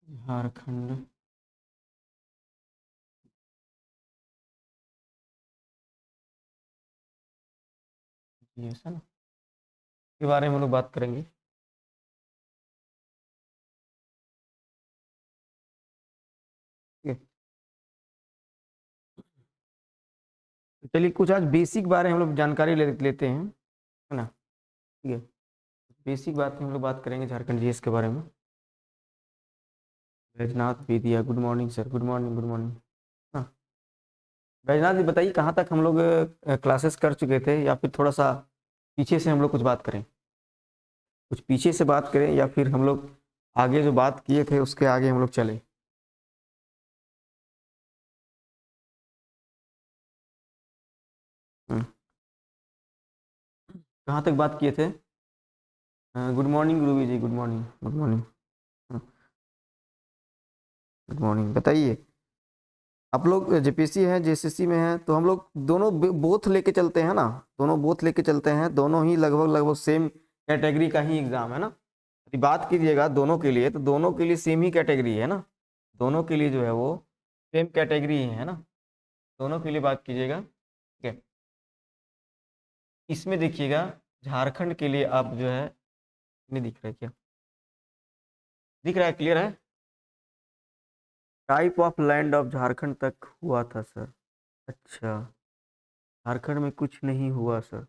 झारखंड ये है ना, के बारे में हम लोग बात करेंगे। ठीक है, तो चलिए कुछ आज बेसिक बारे में हम लोग जानकारी लेते हैं, है ना। ठीक है, बेसिक बात हम लोग बात करेंगे झारखंड जीएस के बारे में। Baijnath Vidya, good morning sir, good morning, good morning. हाँ, बैजनाथ जी बताइए कहाँ तक हम लोग क्लासेस कर चुके थे, या फिर थोड़ा सा पीछे से हम लोग कुछ बात करें, कुछ पीछे से बात करें, या फिर हम लोग आगे जो बात किए थे उसके आगे हम लोग चले। कहाँ तक बात किए थे? Good morning Guruvi ji, good morning, good morning, good morning. बताइए, आप लोग जेपीसी हैं, जेसीसी में हैं, तो हम लोग दोनों बोथ लेके चलते हैं ना, दोनों बोथ लेके चलते हैं, दोनों ही लगभग लगभग सेम कैटेगरी का ही एग्जाम है ना। यदि बात कीजिएगा दोनों के लिए, तो दोनों के लिए सेम ही कैटेगरी है ना, दोनों के लिए जो है वो सेम कैटेगरी है ना, दोनों के लिए बात कीजिएगा। ठीक है, इसमें देखिएगा झारखंड के लिए आप जो है, नहीं दिख रहा है क्या? दिख रहा है, क्लियर है? Type of land of Jharkhand तक हुआ था सर। अच्छा, झारखंड में कुछ नहीं हुआ सर।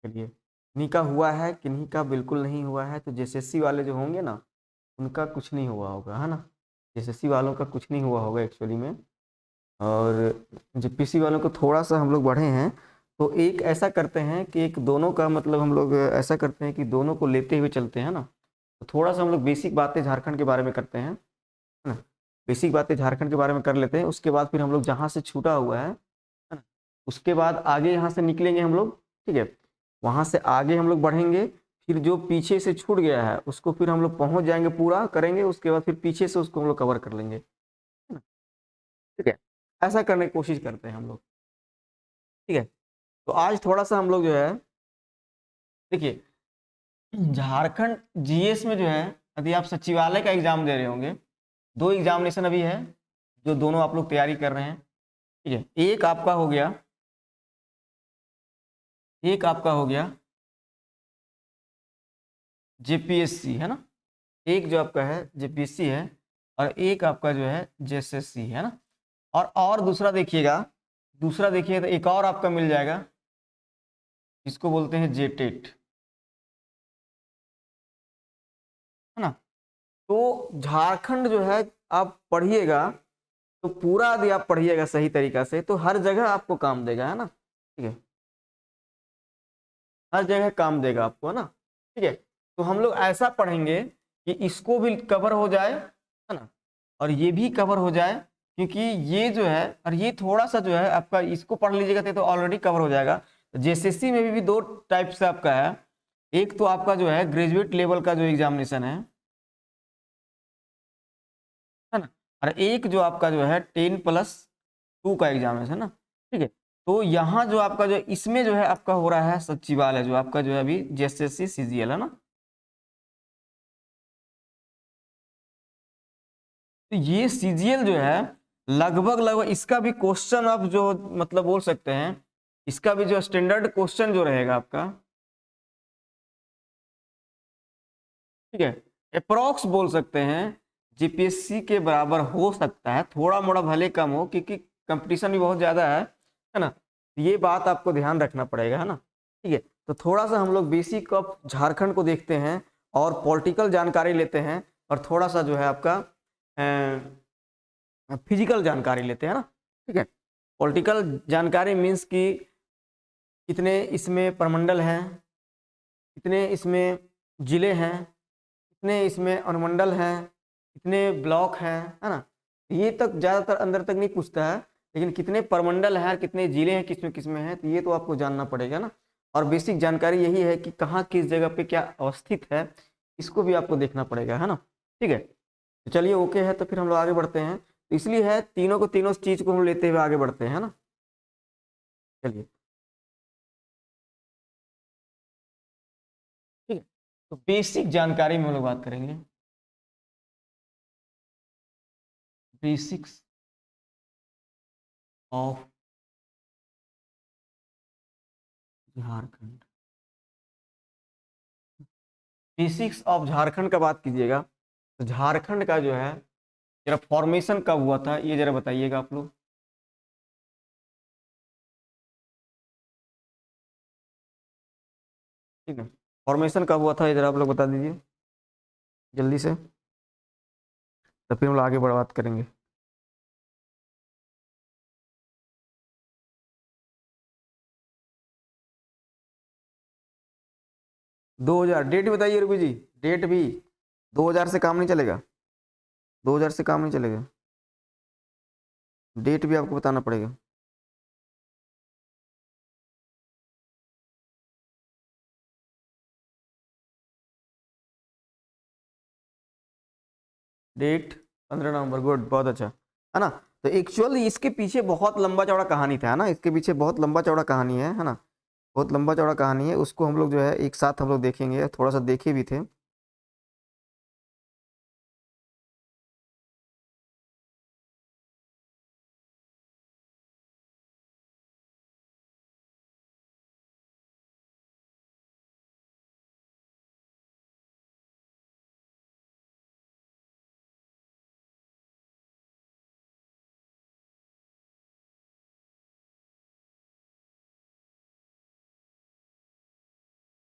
चलिए, किन्हीं का हुआ है, किन्हीं का बिल्कुल नहीं हुआ है, तो जेएसएससी वाले जो होंगे ना, उनका कुछ नहीं हुआ होगा, है ना। जेएसएससी वालों का कुछ नहीं हुआ होगा एक्चुअली में। और जेपीसी वालों को थोड़ा सा हम लोग बढ़े हैं, तो एक ऐसा करते हैं कि एक दोनों का मतलब हम लोग ऐसा करते हैं कि दोनों को लेते हुए चलते हैं ना। तो थोड़ा सा हम लोग बेसिक बातें झारखंड के बारे में करते हैं, है ना। बेसिक बातें झारखंड के बारे में कर लेते हैं, उसके बाद फिर हम लोग जहाँ से छूटा हुआ है ना, उसके बाद आगे यहाँ से निकलेंगे हम लोग। ठीक है, वहाँ से आगे हम लोग बढ़ेंगे, फिर जो पीछे से छूट गया है उसको फिर हम लोग पहुँच जाएंगे, पूरा करेंगे, उसके बाद फिर पीछे से उसको हम लोग कवर कर लेंगे, है ना। ठीक है, ऐसा करने की कोशिश करते हैं हम लोग। ठीक है, तो आज थोड़ा सा हम लोग जो है, देखिए झारखंड जीएस में जो है, यदि आप सचिवालय का एग्जाम दे रहे होंगे, दो एग्जामिनेशन अभी है जो दोनों आप लोग तैयारी कर रहे हैं। ठीक है, एक आपका हो गया, एक आपका हो गया जेपीएससी, है ना, एक जो आपका है जेपीएससी है, और एक आपका जो है जेएसएससी है ना। और दूसरा देखिएगा, दूसरा देखिए तो एक और आपका मिल जाएगा, इसको बोलते हैं जेटेट, है ना। तो झारखंड जो है, आप पढ़िएगा तो पूरा यदि आप पढ़िएगा सही तरीका से, तो हर जगह आपको काम देगा, है ना। ठीक है, हर जगह काम देगा आपको, है ना। ठीक है, तो हम लोग ऐसा पढ़ेंगे कि इसको भी कवर हो जाए, है ना, और ये भी कवर हो जाए, क्योंकि ये जो है, और ये थोड़ा सा जो है आपका, इसको पढ़ लीजिएगा तो ऑलरेडी कवर हो जाएगा। जेएसएससी में भी दो टाइप से आपका है, एक तो आपका जो है ग्रेजुएट लेवल का जो एग्जामिनेशन है ना, और एक जो आपका जो है 10+2 का एग्जामिनेशन है ना। ठीक है, तो यहाँ जो आपका जो इसमें जो है आपका हो रहा है सचिवालय, जो आपका जो है अभी जेएसएससी सीजीएल है ना। तो ये सीजीएल जो है, लगभग लगभग इसका भी क्वेश्चन आप जो मतलब बोल सकते हैं, इसका भी जो स्टैंडर्ड क्वेश्चन जो रहेगा आपका, ठीक है, अप्रोक्स बोल सकते हैं जीपीएससी के बराबर हो सकता है, थोड़ा मोड़ा भले कम हो, क्योंकि कंपटीशन भी बहुत ज्यादा है ना। ये बात आपको ध्यान रखना पड़ेगा, है ना। ठीक है, तो थोड़ा सा हम लोग बेसिक ऑफ झारखंड को देखते हैं, और पॉलिटिकल जानकारी लेते हैं, और थोड़ा सा जो है आपका फिजिकल जानकारी लेते हैं ना। ठीक है, पॉलिटिकल जानकारी मीन्स कि कितने इसमें प्रमंडल हैं, कितने इसमें जिले हैं, कितने इसमें अनुमंडल हैं, कितने ब्लॉक हैं, है ना। ये तक ज़्यादातर अंदर तक नहीं पूछता है, लेकिन कितने प्रमंडल हैं, कितने जिले हैं, किसमें किसमें हैं, तो ये तो आपको जानना पड़ेगा ना। और बेसिक जानकारी यही है कि कहाँ किस जगह पे क्या अवस्थित है, इसको भी आपको देखना पड़ेगा, है ना। ठीक है, तो चलिए ओके है, तो फिर हम लोग आगे बढ़ते हैं। तो इसलिए है तीनों को, तीनों चीज़ को हम लेते हुए आगे बढ़ते हैं, है ना। चलिए, तो बेसिक जानकारी में हम लोग बात करेंगे, basics of Jharkhand. Basics of Jharkhand का बात कीजिएगा तो झारखंड का जो है जरा फॉर्मेशन कब हुआ था ये जरा बताइएगा आप लोग। ठीक है, फॉर्मेशन कब हुआ था ये जरा आप लोग बता दीजिए जल्दी से, तो फिर हम लोग आगे बढ़ बात करेंगे। 2000 डेट बताइए रुबी जी, डेट भी 2000 से काम नहीं चलेगा, 2000 से काम नहीं चलेगा, डेट भी आपको बताना पड़ेगा। डेट 15 नवंबर, गुड, बहुत अच्छा है ना। तो एक्चुअली इसके पीछे बहुत लंबा चौड़ा कहानी था, है ना, इसके पीछे बहुत लंबा चौड़ा कहानी है ना, बहुत लंबा चौड़ा कहानी है, उसको हम लोग जो है एक साथ हम लोग देखेंगे, थोड़ा सा देखे भी थे।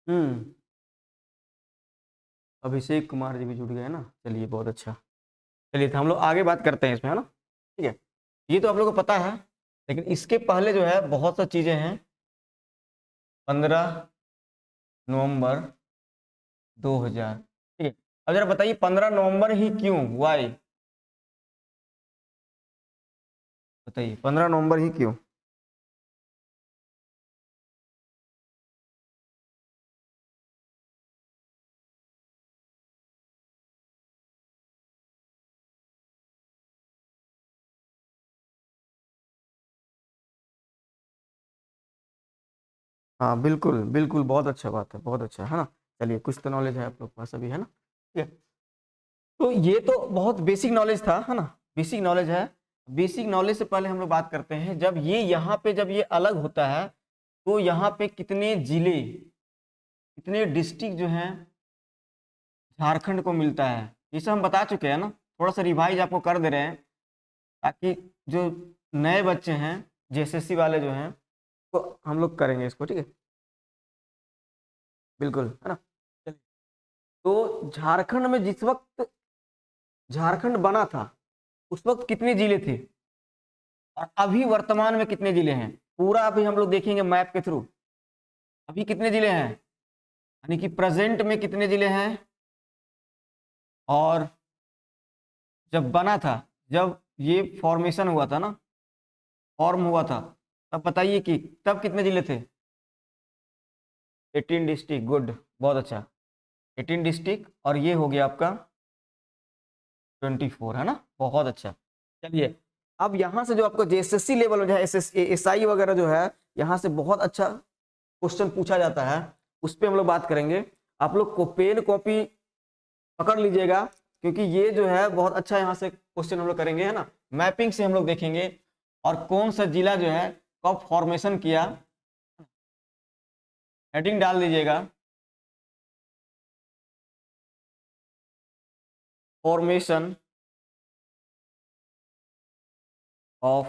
हम्म, अभिषेक कुमार जी भी जुड़ गए ना, चलिए बहुत अच्छा। चलिए तो हम लोग आगे बात करते हैं इसमें, है ना। ठीक है, ये तो आप लोगों को पता है, लेकिन इसके पहले जो है बहुत सा चीजें हैं। 15 नवंबर 2000, ठीक है। अब जरा बताइए 15 नवंबर ही क्यों, वाई, बताइए 15 नवंबर ही क्यों। हाँ बिल्कुल बिल्कुल, बहुत अच्छा बात है, बहुत अच्छा है ना। चलिए कुछ तो नॉलेज है आप लोग के पास अभी, है ना। ठीक है, तो ये तो बहुत बेसिक नॉलेज था, है ना, बेसिक नॉलेज है। बेसिक नॉलेज से पहले हम लोग बात करते हैं, जब ये यहाँ पे जब ये अलग होता है तो यहाँ पे कितने जिले, कितने डिस्ट्रिक्ट जो हैं झारखंड को मिलता है, ये सब हम बता चुके हैं ना, थोड़ा सा रिवाइज आपको कर दे रहे हैं ताकि जो नए बच्चे हैं, जेएसएससी वाले जो हैं, तो हम लोग करेंगे इसको, ठीक है, बिल्कुल, है ना। चलिए, तो झारखंड में जिस वक्त झारखंड बना था उस वक्त कितने जिले थे और अभी वर्तमान में कितने जिले हैं, पूरा अभी हम लोग देखेंगे मैप के थ्रू। अभी कितने जिले हैं, यानी कि प्रेजेंट में कितने जिले हैं, और जब बना था, जब ये फॉर्मेशन हुआ था ना, फॉर्म हुआ था, तब बताइए कि तब कितने जिले थे। 18 डिस्ट्रिक्ट, गुड, बहुत अच्छा, 18 डिस्ट्रिक्ट, और ये हो गया आपका 24, है ना, बहुत अच्छा। चलिए, अब यहाँ से जो आपको जेएसएससी लेवल में जो है एसआई वगैरह जो है, यहाँ से बहुत अच्छा क्वेश्चन पूछा जाता है, उस पर हम लोग बात करेंगे। आप लोग को पेन कॉपी पकड़ लीजिएगा, क्योंकि ये जो है बहुत अच्छा यहाँ से क्वेश्चन हम लोग करेंगे, है ना। मैपिंग से हम लोग देखेंगे और कौन सा जिला जो है कब फॉर्मेशन किया, हेडिंग डाल दीजिएगा, फॉर्मेशन ऑफ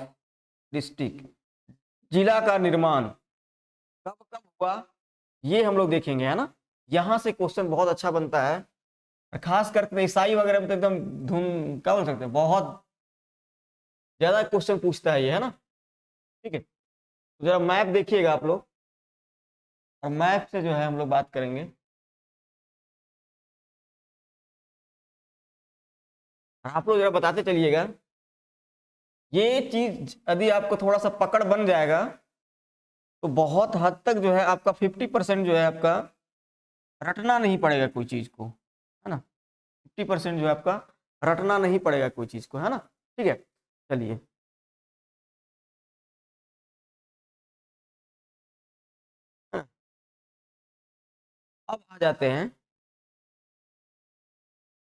डिस्ट्रिक्ट, जिला का निर्माण कब कब हुआ, ये हम लोग देखेंगे, है ना। यहाँ से क्वेश्चन बहुत अच्छा बनता है, खास करके ईसाई वगैरह में तो एकदम धुन, क्या बोल सकते हैं, बहुत ज्यादा क्वेश्चन पूछता है ये, है ना। ठीक है, तो जरा मैप देखिएगा आप लोग, और मैप से जो है हम लोग बात करेंगे। आप लोग जरा बताते चलिएगा, ये चीज यदि आपको थोड़ा सा पकड़ बन जाएगा तो बहुत हद तक जो है आपका 50% जो है आपका रटना नहीं पड़ेगा कोई चीज को, है ना। 50% जो है आपका रटना नहीं पड़ेगा कोई चीज को, है ना। ठीक है, चलिए, अब आ जाते हैं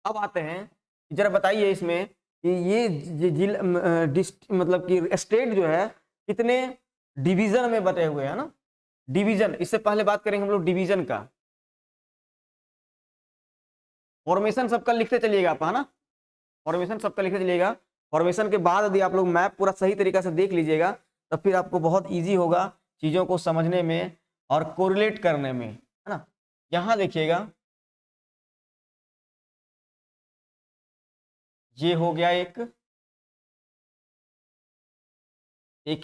अब आते हैं, जरा बताइए इसमें कि ये मतलब कि स्टेट जो है कितने डिवीजन में बटे हुए हैं ना। डिवीजन, इससे पहले बात करेंगे हम लोग डिवीजन का। फॉर्मेशन सबका लिखते चलिएगा आप, है ना, फॉर्मेशन सबका लिखते चलिएगा। फॉर्मेशन के बाद यदि आप लोग मैप पूरा सही तरीका से देख लीजिएगा तब फिर आपको बहुत इजी होगा चीजों को समझने में और कोरिलेट करने में, है ना। यहां देखिएगा, ये हो गया एक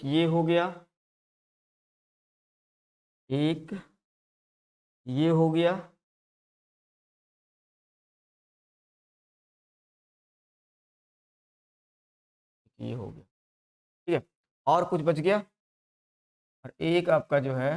ये हो गया, एक ये हो गया, ये हो गया, ठीक है। और कुछ बच गया, और एक आपका जो है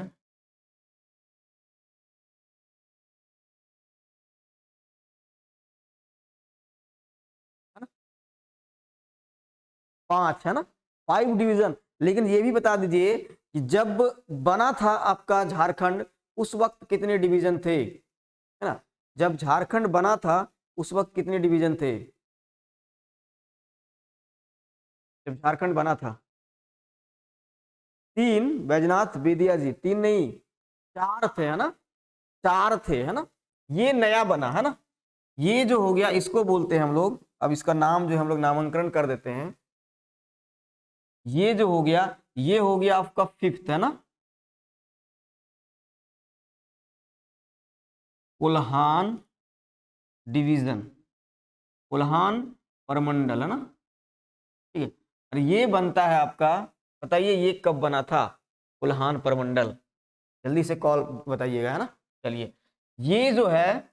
5, है ना, 5 डिवीजन। लेकिन ये भी बता दीजिए कि जब बना था आपका झारखंड उस वक्त कितने डिवीजन थे, है ना। जब झारखंड बना था उस वक्त कितने डिवीजन थे, जब झारखंड बना था? 3, बैजनाथ बेदिया जी, 3 नहीं 4 थे, है ना, 4 थे, है ना। ये नया बना, है ना, ये जो हो गया इसको बोलते हैं हम लोग, अब इसका नाम जो हम लोग नामांकन कर देते हैं। ये जो हो गया, ये हो गया आपका 5th, है ना, कोल्हान डिवीजन, कोल्हान परमंडल, है ना, ठीक है। और ये बनता है आपका, बताइए ये कब बना था कोल्हान परमंडल, जल्दी से कॉल बताइएगा, है ना। चलिए, ये जो है,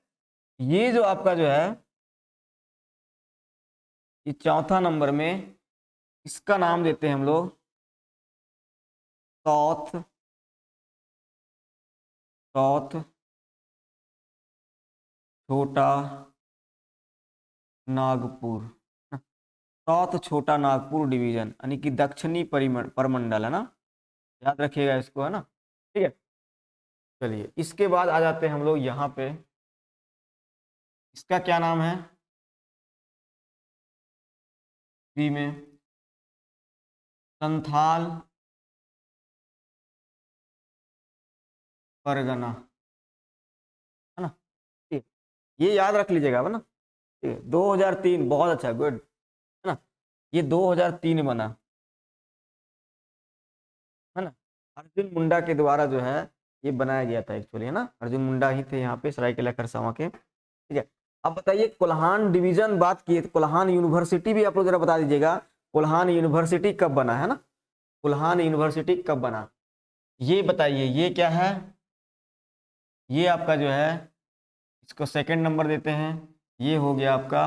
ये जो आपका जो है, ये चौथा नंबर में, इसका नाम देते हैं हम लोग साउथ साउथ छोटा नागपुर, साउथ छोटा नागपुर डिवीजन, यानी कि दक्षिणी परमंडल, है ना, याद रखिएगा इसको, है ना, ठीक है। चलिए, इसके बाद आ जाते हैं हम लोग यहाँ पे, इसका क्या नाम है बी में, संथाल परगना, है ना, ठीक, ये याद रख लीजिएगा, है ना, ठीक है। 2003, बहुत अच्छा, गुड, है ना, ये 2003 बना, है ना। अर्जुन मुंडा के द्वारा जो है ये बनाया गया था एक्चुअली, है ना, अर्जुन मुंडा ही थे यहाँ पे सरायकेला खरसावां के, ठीक है। अब बताइए, कोल्हान डिवीजन बात की तो कोल्हान यूनिवर्सिटी भी आप लोग जरा बता दीजिएगा, कोल्हान यूनिवर्सिटी कब बना, है ना, कोल्हान यूनिवर्सिटी कब बना, ये बताइए। ये क्या है, ये आपका जो है, इसको सेकंड नंबर देते हैं, ये हो गया आपका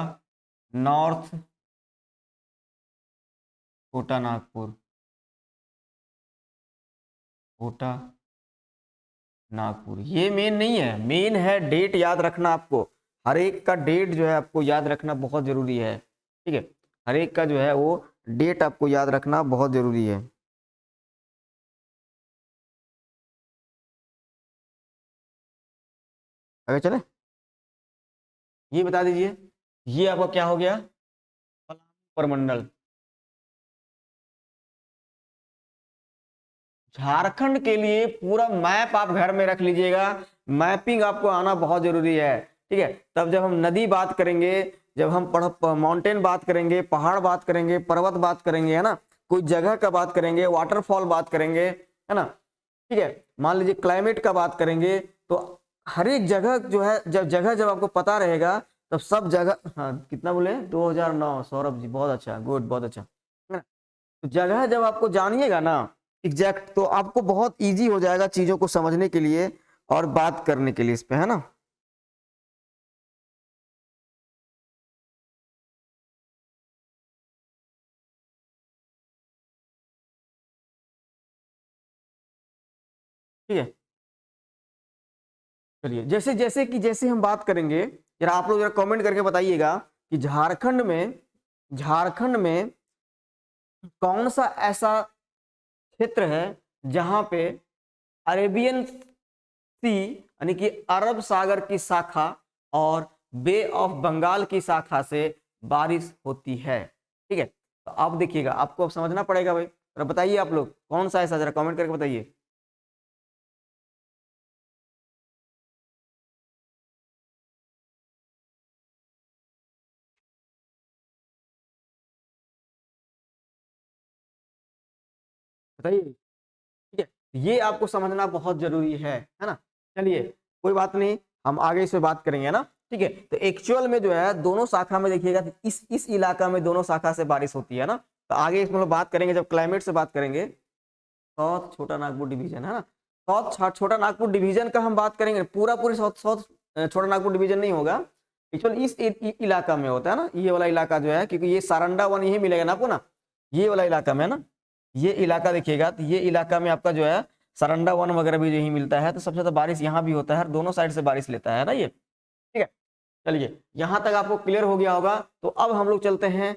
नॉर्थ कोटा नागपुर, कोटा नागपुर। ये मेन नहीं है, मेन है डेट याद रखना आपको, हर एक का डेट जो है आपको याद रखना बहुत जरूरी है, ठीक है। हर एक का जो है वो डेट आपको याद रखना बहुत जरूरी है। आगे चले, ये बता दीजिए, ये आपका क्या हो गया, परमंडल। झारखंड के लिए पूरा मैप आप घर में रख लीजिएगा, मैपिंग आपको आना बहुत जरूरी है, ठीक है। तब जब हम नदी बात करेंगे, जब हम माउंटेन बात करेंगे, पहाड़ बात करेंगे, पर्वत बात करेंगे, है ना, कोई जगह का बात करेंगे, वाटरफॉल बात करेंगे, है ना, ठीक है, मान लीजिए क्लाइमेट का बात करेंगे, तो हर एक जगह जो है, जब आपको पता रहेगा तब सब जगह, हाँ कितना बोले, 2009, सौरभ जी बहुत अच्छा, गुड, बहुत अच्छा, है ना। तो जगह जब आपको जानिएगा ना एग्जैक्ट, तो आपको बहुत इजी हो जाएगा चीजों को समझने के लिए और बात करने के लिए इस पे, है ना। ठीक है, चलिए, जैसे हम बात करेंगे, जरा आप लोग जरा कमेंट करके बताइएगा कि झारखंड में कौन सा ऐसा क्षेत्र है जहां पे अरेबियन सी, यानी कि अरब सागर की शाखा और बे ऑफ बंगाल की शाखा से बारिश होती है। ठीक है, तो अब देखिएगा, आपको अब समझना पड़ेगा भाई। तो बताइए आप लोग कौन सा ऐसा, जरा कमेंट करके बताइए। बताइए। ठीक है, ये आपको समझना बहुत जरूरी है ना। चलिए कोई बात नहीं, हम आगे इस पे बात करेंगे ना। ठीक है, तो एक्चुअल में जो है दोनों शाखा में देखिएगा, इस इलाका में दोनों शाखा से बारिश होती है ना। तो आगे इसमें हम बात करेंगे जब क्लाइमेट से बात करेंगे। साउथ छोटा नागपुर डिवीजन है ना, साउथ छोटा नागपुर डिवीजन का हम बात करेंगे। पूरा पूरी साउथ साउथ छोटा नागपुर डिवीजन नहीं होगा, एक्चुअल इस इलाका में होता है ना, ये वाला इलाका जो है, क्योंकि ये सारंडा वन यही मिलेगा ना आपको ना, ये वाला इलाका में है ना। ये इलाका देखिएगा, तो ये इलाका में आपका जो है सारंडा वन वगैरह भी यही मिलता है, तो सबसे ज्यादा बारिश यहाँ भी होता है, दोनों साइड से बारिश लेता है ना ये। ठीक है, चलिए यहाँ तक आपको क्लियर हो गया होगा। तो अब हम लोग चलते हैं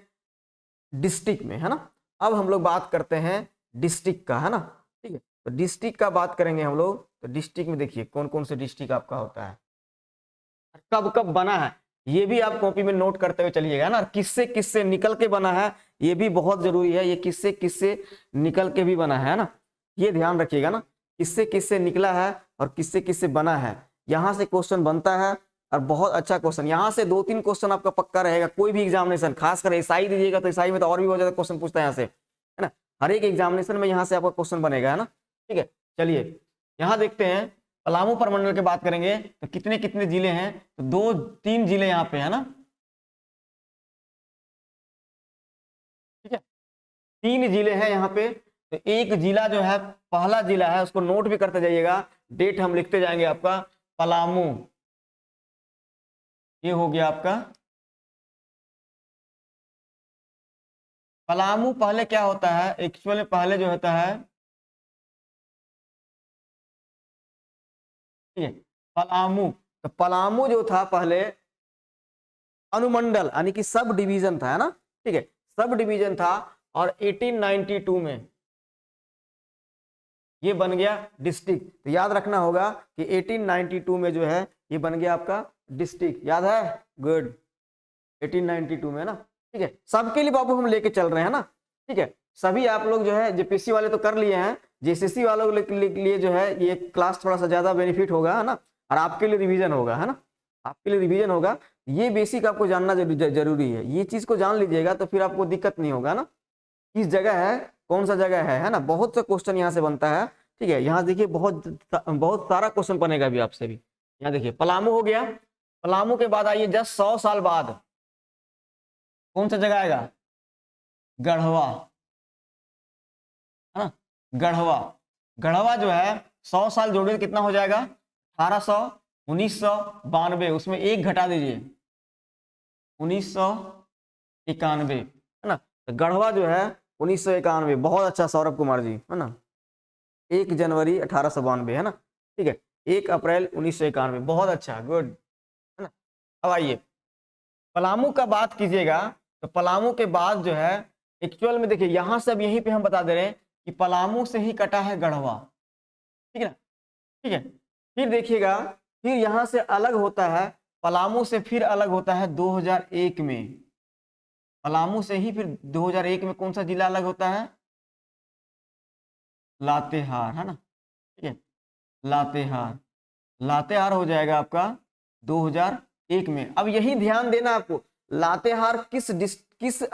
डिस्ट्रिक्ट में, है ना। अब हम लोग बात करते हैं डिस्ट्रिक्ट का, है ना। ठीक है, तो डिस्ट्रिक्ट का बात करेंगे हम लोग। तो डिस्ट्रिक्ट में देखिए कौन कौन से डिस्ट्रिक्ट आपका होता है, कब कब बना है, ये भी आप कॉपी में नोट करते हुए चलिएगा ना। किससे किससे निकल के बना है, ये भी बहुत जरूरी है। ये किससे किससे निकल के भी बना है ना, ये ध्यान रखिएगा ना। किससे किससे निकला है और किससे किससे बना है, यहाँ से क्वेश्चन बनता है। और बहुत अच्छा क्वेश्चन, यहाँ से 2-3 क्वेश्चन आपका पक्का रहेगा कोई भी एग्जामिनेशन, खासकर ईसाई दीजिएगा तो ईसाई में तो और भी बहुत ज्यादा क्वेश्चन पूछता है यहाँ से, है ना। हर एक एग्जामिनेशन में यहाँ से आपका क्वेश्चन बनेगा, है ना। ठीक है, चलिए यहाँ देखते हैं। पलामू प्रमंडल की बात करेंगे तो कितने कितने जिले हैं, तो 2-3 जिले यहाँ पे है ना। ठीक है, 3 जिले हैं यहाँ पे। तो एक जिला जो है, पहला जिला है, उसको नोट भी करते जाइएगा, डेट हम लिखते जाएंगे आपका। पलामू, ये हो गया आपका पलामू। पहले क्या होता है, एक्चुअल में पहले जो होता है, ठीक है, पलामू। तो पलामू जो था पहले अनुमंडल यानी कि सब डिवीजन था, है ना। ठीक है, सब डिवीजन था। और 1892 में ये बन गया डिस्ट्रिक्ट। तो याद रखना होगा कि 1892 में जो है ये बन गया आपका डिस्ट्रिक्ट, याद है। गुड, 1892 में ना। ठीक है, सबके लिए बाबू हम लेके चल रहे हैं ना। ठीक है, सभी आप लोग जो है जेपीएससी वाले तो कर लिए हैं, जेएसएससी वालों के लिए जो है ये क्लास थोड़ा सा ज्यादा बेनिफिट होगा, है ना। और आपके लिए रिवीजन होगा, है ना, आपके लिए रिवीजन होगा। ये बेसिक आपको जानना जरूरी है। ये चीज को जान लीजिएगा तो फिर आपको दिक्कत नहीं होगा ना, किस जगह है, कौन सा जगह है ना। बहुत से क्वेश्चन यहाँ से बनता है। ठीक है, यहाँ देखिए बहुत बहुत सारा क्वेश्चन बनेगा भी आपसे भी। यहाँ देखिए पलामू हो गया, पलामू के बाद आइए जस्ट 100 साल बाद कौन सा जगह आएगा, गढ़वा, है ना। गढ़वा, गढ़वा जो है 100 साल जोड़िए कितना हो जाएगा, 1800, 1992, उसमें एक घटा दीजिए, 1991, है ना। तो गढ़वा जो है 1991, बहुत अच्छा सौरभ कुमार जी, है ना। 1 जनवरी 1892, है ना। ठीक है, 1 अप्रैल 1991, बहुत अच्छा, गुड, है ना। अब आइए पलामू का बात कीजिएगा। तो पलामू के बाद जो है एक्चुअल में देखिए, यहां से अब यहीं पे हम बता दे रहे हैं कि पलामू से ही कटा है गढ़वा। ठीक है ना। ठीक है, फिर देखिएगा, फिर यहां से अलग होता है, पलामू से फिर अलग होता है 2001 में। पलामू से ही फिर 2001 में कौन सा जिला अलग होता है, लातेहार, है ना। ठीक है, लातेहार, लातेहार हो जाएगा आपका 2001 में। अब यही ध्यान देना आपको, लातेहार किस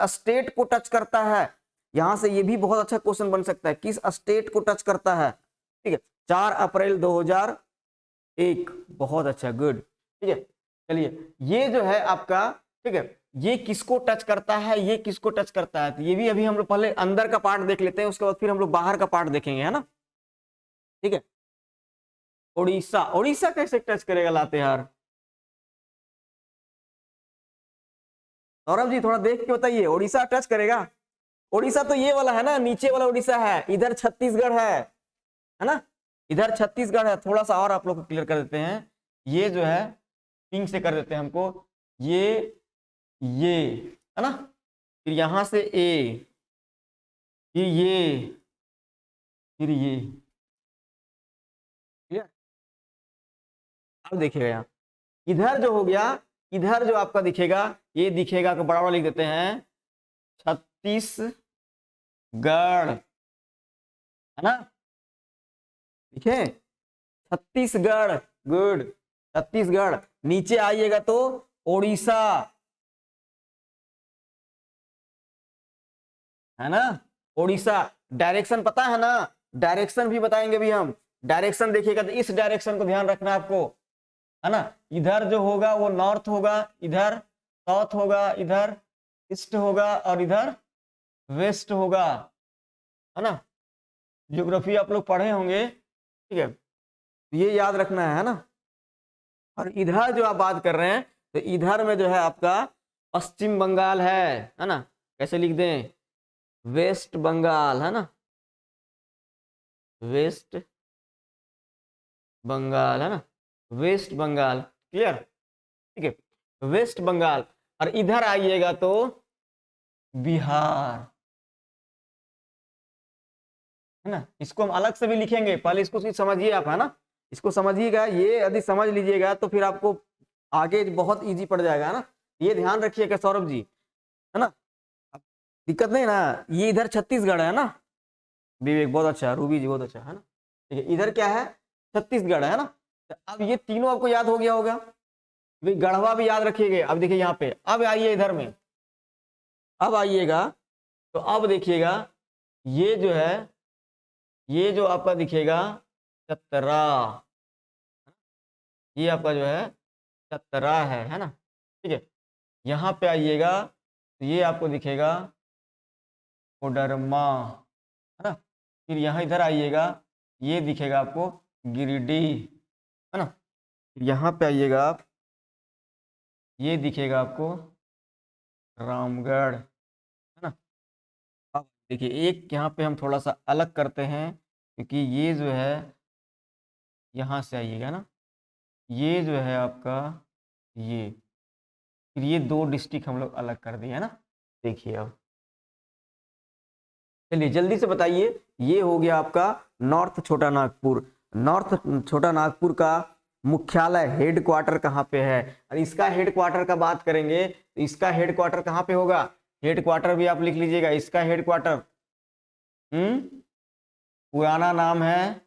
स्टेट को टच करता है, यहां से ये भी बहुत अच्छा क्वेश्चन बन सकता है, किस स्टेट को टच करता है। ठीक है, 4 अप्रैल 2001, बहुत अच्छा, गुड। ठीक है, चलिए ये जो है आपका, ठीक है, ये किसको टच करता है, ये किसको टच करता है, तो ये भी अभी हम लोग पहले अंदर का पार्ट देख लेते हैं, उसके बाद फिर हम लोग बाहर का पार्ट देखेंगे, है ना। ठीक है, उड़ीसा, उड़ीसा कैसे टच करेगा लातेहार, सौरभ जी थोड़ा देख के बताइए, उड़ीसा टच करेगा। उड़ीसा तो ये वाला है ना, नीचे वाला उड़ीसा है, इधर छत्तीसगढ़ है ना, इधर छत्तीसगढ़ है। थोड़ा सा और आप लोग को क्लियर कर देते हैं, ये जो है पिंक से कर देते हैं हमको, ये है ना, फिर यहां से ए, फिर ये, फिर ये, क्लियर। अब देखिएगा यहाँ इधर जो हो गया, इधर जो आपका दिखेगा, ये दिखेगा को बड़ा बड़ा लिख देते हैं छत्तीसगढ़, है ना, ठीक है, छत्तीसगढ़, गुड, छत्तीसगढ़। नीचे आइएगा तो ओडिशा, है ना, ओडिशा। डायरेक्शन पता है ना, डायरेक्शन भी बताएंगे भी हम। डायरेक्शन देखिएगा तो इस डायरेक्शन को ध्यान रखना है आपको, है ना। इधर जो होगा वो नॉर्थ होगा, इधर साउथ होगा, इधर ईस्ट होगा और इधर वेस्ट होगा, है ना। ज्योग्राफी आप लोग पढ़े होंगे, ठीक है, ये याद रखना है ना। और इधर जो आप बात कर रहे हैं तो इधर में जो है आपका पश्चिम बंगाल है ना। कैसे लिख दें, वेस्ट बंगाल, है ना, वेस्ट बंगाल, है ना, वेस्ट बंगाल, क्लियर, ठीक है, वेस्ट बंगाल। और इधर आइएगा तो बिहार, है ना। इसको हम अलग से भी लिखेंगे, पहले इसको समझिए आप, है ना, इसको समझिएगा। ये यदि समझ लीजिएगा तो फिर आपको आगे बहुत इजी पड़ जाएगा, है ना। ये ध्यान रखिएगा सौरभ जी, है ना, दिक्कत नहीं ना। ये इधर छत्तीसगढ़ है ना, विवेक बहुत अच्छा, रूबी जी बहुत अच्छा, है ना, ठीक है। इधर क्या है, छत्तीसगढ़, है ना। तो अब ये तीनों आपको याद हो गया होगा, गढ़वा भी याद रखिएगा। अब देखिए यहाँ पे, अब आइए इधर में, अब आइएगा तो अब देखिएगा ये जो है, ये जो आपका दिखेगा चतरा, ये आपका जो है चतरा है ना, ठीक है। यहाँ पे आइएगा तो ये आपको दिखेगा कोडरमा, है ना। फिर यहाँ इधर आइएगा, ये दिखेगा आपको गिरिडीह, है ना। यहाँ पे आइएगा आप, ये दिखेगा आपको रामगढ़, है ना। अब देखिए एक यहाँ पे हम थोड़ा सा अलग करते हैं, क्योंकि ये जो है, यहाँ से आइएगा ना, ये जो है आपका ये, फिर ये दो डिस्ट्रिक्ट हम लोग अलग कर दिए, है ना। देखिए अब चलिए जल्दी से बताइए, ये हो गया आपका नॉर्थ छोटा नागपुर। नॉर्थ छोटा नागपुर का मुख्यालय हेड क्वार्टर कहाँ पे है, और इसका हेड क्वार्टर का बात करेंगे तो इसका हेड क्वार्टर कहाँ पे होगा, हेड क्वार्टर भी आप लिख लीजिएगा, इसका हेड क्वार्टर पुराना नाम है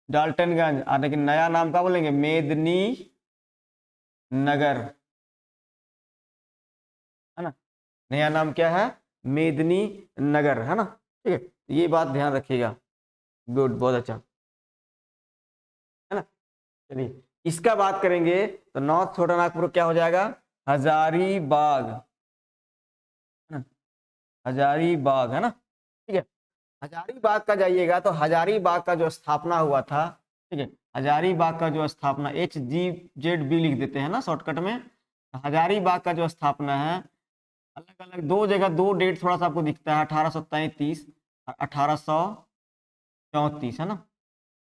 डाल्टनगंज, लेकिन नया नाम क्या बोलेंगे, मेदिनी नगर, है ना। नया नाम क्या है, मेदिनी नगर, है ना, ठीक है। ये बात ध्यान रखिएगा, गुड, बहुत अच्छा, है ना। चलिए इसका बात करेंगे तो नॉर्थ छोटा नागपुर क्या हो जाएगा, हजारीबाग, है ना, हजारीबाग, है ना, ठीक है। हजारीबाग का जाइएगा तो हजारीबाग का जो स्थापना हुआ था, ठीक है, हजारीबाग का जो स्थापना HGZB लिख देते हैं ना शॉर्टकट में। हजारीबाग का जो स्थापना है, अलग अलग दो जगह दो डेट थोड़ा सा आपको दिखता है, 1833 और 1834, है ना।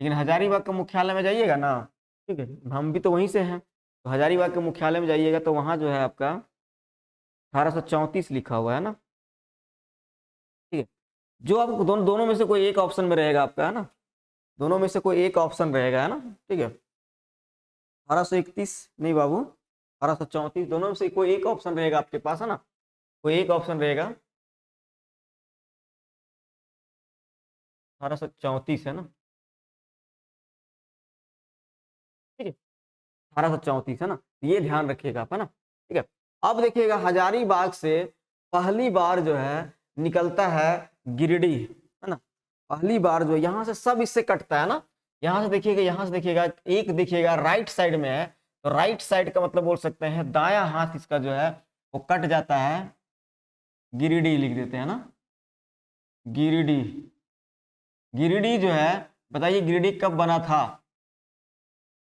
लेकिन हजारीबाग का मुख्यालय में जाइएगा ना, ठीक है, हम भी तो वहीं से हैं, तो हजारीबाग के मुख्यालय में जाइएगा तो वहाँ जो है आपका 1834 लिखा हुआ है ना, ठीक है। जो आपको दोनों में से कोई एक ऑप्शन में रहेगा आपका, है ना, दोनों में से कोई एक ऑप्शन रहेगा, है ना, ठीक है। 1831 नहीं बाबू, 1834, दोनों में से कोई एक ऑप्शन रहेगा आपके पास, है ना, कोई एक ऑप्शन रहेगा, 1834 है ना, ठीक है, 1834 है ना, ये ध्यान रखिएगा आप, है ना, ठीक है। अब देखिएगा हजारीबाग से पहली बार जो है निकलता है गिरिडीह, है ना, पहली बार जो यहाँ से सब इससे कटता है ना, यहाँ से देखिएगा, यहाँ से देखिएगा, एक देखिएगा राइट साइड में है, तो राइट साइड का मतलब बोल सकते हैं दायां हाथ इसका जो है वो कट जाता है, गिरिडीह लिख देते हैं ना, गिरिडीह। गिरिडीह जो है, बताइए गिरिडीह कब बना था,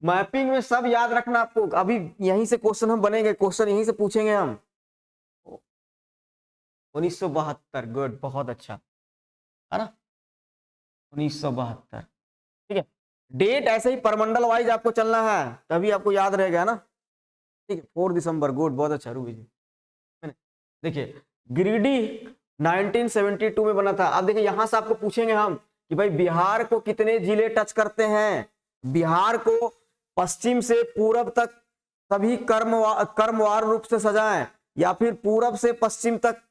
मैपिंग में सब याद रखना आपको, अभी यहीं से क्वेश्चन हम बनेंगे, क्वेश्चन यहीं से पूछेंगे हम। 1972, गुड, बहुत अच्छा, है ना, 1972, ठीक है। डेट ऐसे ही परमंडल वाइज आपको चलना है, तभी आपको याद रहेगा, ना, ठीक है। 4 दिसंबर, गुड, बहुत अच्छा रूबी जी। देखिए गिरिडीह 1972 में बना था। अब देखिए यहां से आपको पूछेंगे हम कि भाई बिहार को कितने जिले टच करते हैं, बिहार को पश्चिम से पूरब तक सभी कर्मवार रूप से सजाएं या फिर पूरब से पश्चिम तक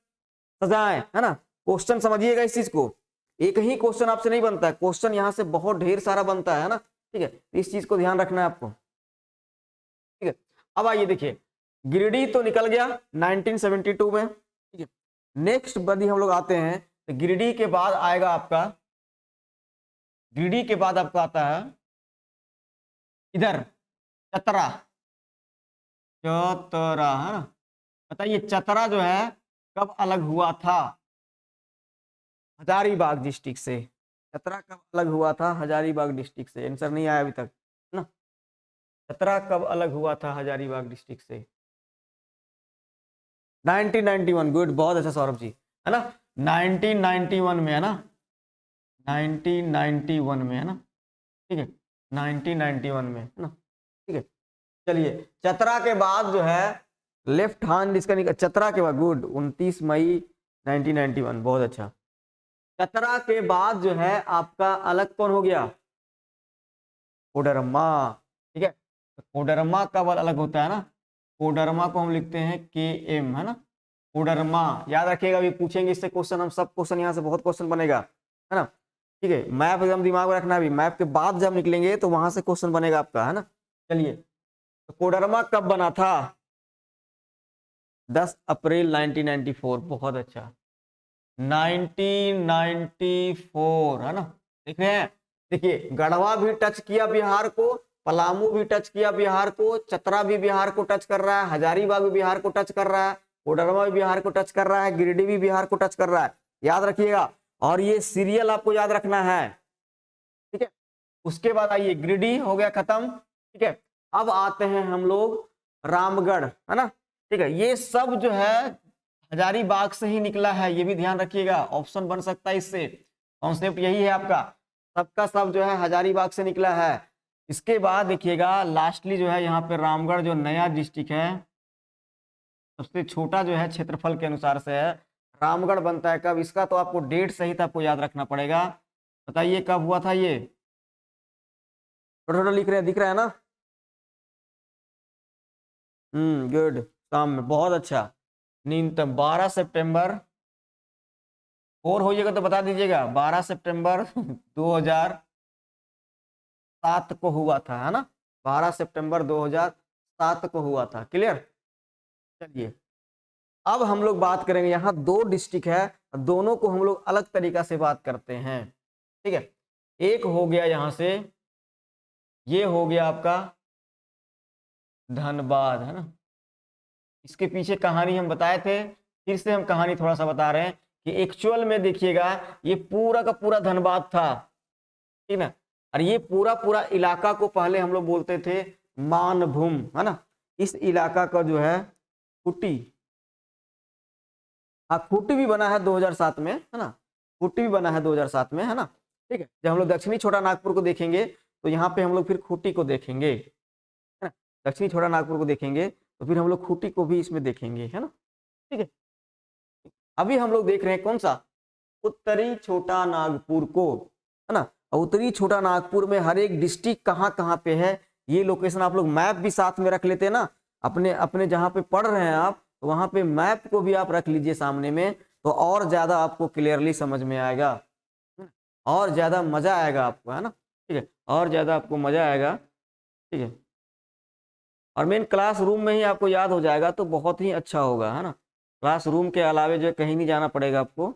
सजाएं, है ना। क्वेश्चन समझिएगा इस चीज को, एक ही क्वेश्चन आपसे नहीं बनता है, क्वेश्चन यहाँ से बहुत ढेर सारा बनता है ना, ठीक है। इस चीज को ध्यान रखना है आपको, ठीक है। अब आइए देखिए, गिरिडीह तो निकल गया 1972 में, ठीक है। नेक्स्ट यदि हम लोग आते हैं तो गिरिडीह के बाद आएगा आपका, गिरिडीह के बाद आपका आता है इधर चतरा, चतरा, है ना। बताइए चतरा जो है कब अलग हुआ था हजारीबाग डिस्ट्रिक्ट से, चतरा कब अलग हुआ था हजारीबाग डिस्ट्रिक्ट से, आंसर नहीं आया अभी तक, है ना। चतरा कब अलग हुआ था हजारीबाग डिस्ट्रिक्ट से, 1991, गुड, बहुत अच्छा सौरभ जी, है ना। 1991 में, है ना, 1991 में, है ना, ठीक है, 1991 में, है ना, ठीक है। चलिए चतरा के बाद जो है लेफ्ट हैंड इसका निकल, चतरा के बाद, गुड, 29 मई 1991, बहुत अच्छा। चतरा के बाद जो है आपका अलग कौन हो गया, कोडरमा, ठीक है। कोडरमा कब अलग होता है ना, कोडरमा को हम लिखते हैं के एम, है ना, कोडरमा, याद रखिएगा, अभी पूछेंगे इससे क्वेश्चन, हम सब क्वेश्चन यहाँ से बहुत क्वेश्चन बनेगा, है ना, ठीक है। मैप एकदम दिमाग में रखना, भी मैप के बाद जब निकलेंगे तो वहां से क्वेश्चन बनेगा आपका, है ना। चलिए तो कोडरमा कब बना था, 10 अप्रैल 1994, बहुत अच्छा, 1994, है ना। देख रहे हैं, देखिए गढ़वा भी टच किया बिहार को, पलामू भी टच किया बिहार को, चतरा भी बिहार को टच कर रहा है, हजारीबाग भी बिहार को टच कर रहा है, कोडरमा भी बिहार को टच कर रहा है, गिरिडीह भी बिहार को टच कर रहा है, याद रखिएगा। और ये सीरियल आपको याद रखना है, ठीक है। उसके बाद आइए, गिरिडीह हो गया खत्म, ठीक है। अब आते हैं हम लोग रामगढ़, है ना, ठीक है। ये सब जो है हजारीबाग से ही निकला है, ये भी ध्यान रखिएगा, ऑप्शन बन सकता है इससे, कॉन्सेप्ट यही है आपका, सबका सब जो है हजारीबाग से निकला है। इसके बाद देखिएगा लास्टली जो है यहाँ पे रामगढ़ जो नया डिस्ट्रिक्ट है, सबसे छोटा जो है क्षेत्रफल के अनुसार से है, रामगढ़ बनता है कब, इसका तो आपको डेट सहित आपको याद रखना पड़ेगा, बताइए कब हुआ था ये, थोड़ा लिख रहे हैं, दिख रहा है ना, गुड, शाम में, बहुत अच्छा, न्यूनतम 12 सितंबर, और होइएगा तो बता दीजिएगा, 12 सितंबर 2007 को हुआ था, है ना, 12 सितंबर 2007 को हुआ था, क्लियर। चलिए अब हम लोग बात करेंगे, यहाँ दो डिस्ट्रिक्ट है, दोनों को हम लोग अलग तरीका से बात करते हैं, ठीक है। एक हो गया यहाँ से, ये हो गया आपका धनबाद, है ना, इसके पीछे कहानी हम बताए थे, फिर से हम कहानी थोड़ा सा बता रहे हैं कि एक्चुअल में देखिएगा ये पूरा का पूरा धनबाद था, ठीक ना। और ये पूरा पूरा इलाका को पहले हम लोग बोलते थे मानभूम, है ना। इस इलाका का जो है खूंटी, हाँ खूंटी भी बना है 2007 में, है ना, खूंटी भी बना है 2007 में, है ना, ठीक है। जब हम लोग दक्षिणी छोटा नागपुर को देखेंगे तो यहाँ पे हम लोग फिर खूंटी को देखेंगे, है ना, दक्षिणी छोटा नागपुर को देखेंगे तो फिर हम लोग खूंटी को भी इसमें देखेंगे, है ना, ठीक है। अभी हम लोग देख रहे हैं कौन सा, उत्तरी छोटा नागपुर को, है ना। उत्तरी छोटा नागपुर में हर एक डिस्ट्रिक्ट कहाँ कहाँ पे है, ये लोकेशन आप लोग मैप भी साथ में रख लेते हैं ना, अपने अपने जहाँ पे पढ़ रहे हैं आप, तो वहाँ पे मैप को भी आप रख लीजिए सामने में, तो और ज्यादा आपको क्लियरली समझ में आएगा, और ज्यादा मजा आएगा आपको, है ना, ठीक है, और ज्यादा आपको मजा आएगा, ठीक है। और मेन क्लासरूम में ही आपको याद हो जाएगा तो बहुत ही अच्छा होगा, है ना, क्लासरूम के अलावे जो है कहीं नहीं जाना पड़ेगा आपको।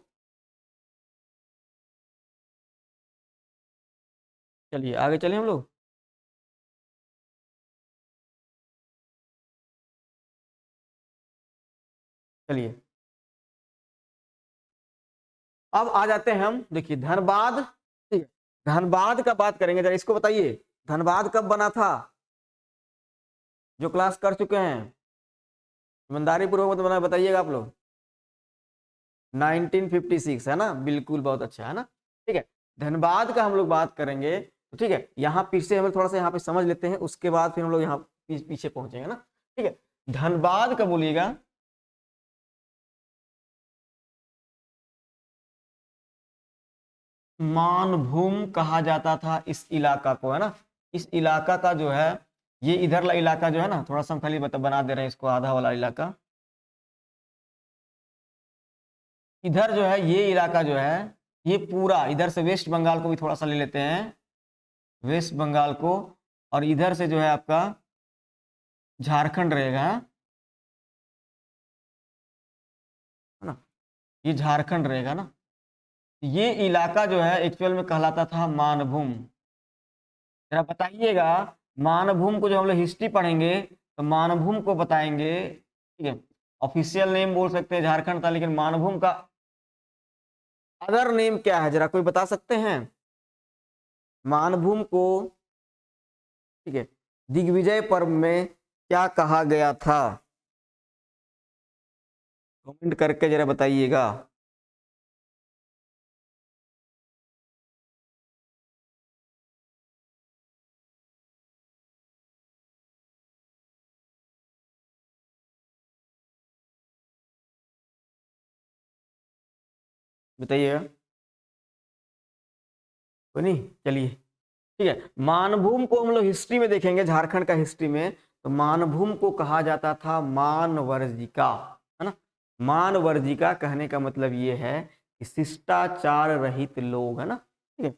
चलिए आगे चले हम लोग, चलिए अब आ जाते हैं हम, देखिए धनबाद, ठीक है, धनबाद का बात करेंगे, जरा इसको बताइए धनबाद कब बना था, जो क्लास कर चुके हैं, ईमानदारी पूर्वक तो बना, बताइएगा आप लोग, 1956, है ना, बिल्कुल, बहुत अच्छा, है ना, ठीक है। धनबाद का हम लोग बात करेंगे तो ठीक है, यहाँ फिर से हम थोड़ा सा यहाँ पे समझ लेते हैं, उसके बाद फिर हम लोग यहाँ पीछे पहुंचेंगे ना, ठीक है। धनबाद का बोलिएगा, मानभूम कहा जाता था इस इलाका को, है ना, इस इलाका का जो है ये इधर वाला इलाका जो है ना, थोड़ा सा हम खाली बना दे रहे हैं इसको, आधा वाला इलाका। इधर जो है ये इलाका जो है, ये पूरा इधर से वेस्ट बंगाल को भी थोड़ा सा ले लेते हैं, वेस्ट बंगाल को, और इधर से जो है आपका झारखंड रहेगा, है ना, ये झारखंड रहेगा ना। ये इलाका जो है एक्चुअल में कहलाता था मानभूम। जरा बताइएगा, मानभूम को जो हम लोग हिस्ट्री पढ़ेंगे तो मानभूम को बताएंगे, ठीक है। ऑफिशियल नेम बोल सकते हैं झारखंड था, लेकिन मानभूम का अदर नेम क्या है, जरा कोई बता सकते हैं? मानभूम को, ठीक है, दिग्विजय पर्व में क्या कहा गया था? कमेंट करके जरा बताइएगा। बताइएगा, कोई नहीं, चलिए ठीक है। मानभूम को हम लोग हिस्ट्री में देखेंगे, झारखंड का हिस्ट्री में, तो मानभूम को कहा जाता था मानवर्जिका, है ना। मानवर्जिका कहने का मतलब ये है कि शिष्टाचार रहित लोग, है ना, ठीक है।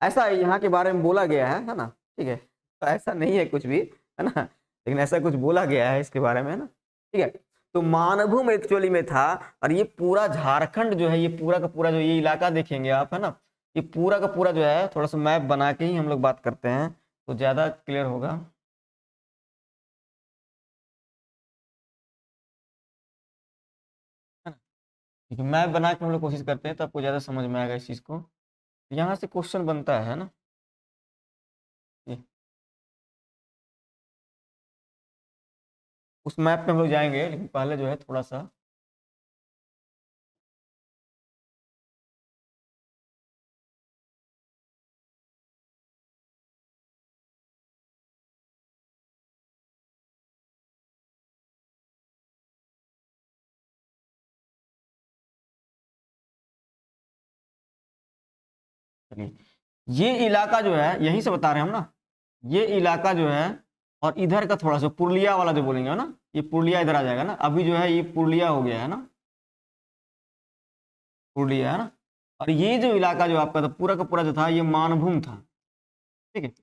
ऐसा यहाँ के बारे में बोला गया है ना, ठीक है। तो ऐसा नहीं है कुछ भी, है ना, लेकिन ऐसा कुछ बोला गया है इसके बारे में, है ना, ठीक है। तो मानभूम एक्चुअली में था, और ये पूरा झारखंड जो है, ये पूरा का पूरा जो ये इलाका देखेंगे आप, है ना, ये पूरा का पूरा जो है, थोड़ा सा मैप बना के ही हम लोग बात करते हैं तो ज्यादा क्लियर होगा। है ना, क्योंकि मैप बना के हम लोग कोशिश करते हैं तो आपको ज्यादा समझ में आएगा इस चीज को। यहाँ से क्वेश्चन बनता है ना, ये उस मैप पे हम लोग जाएंगे, लेकिन पहले जो है थोड़ा सा, चलिए, ये इलाका जो है, यहीं से बता रहे हैं हम ना, ये इलाका जो है, और इधर का थोड़ा सा पुरुलिया वाला जो बोलेंगे ना, ये पुरुलिया इधर आ जाएगा ना, अभी जो है ये पुरुलिया हो गया है ना, पुरुलिया, है ना। और ये जो इलाका जो आपका था पूरा का पूरा जो था, ये मानभूम था, ठीक है।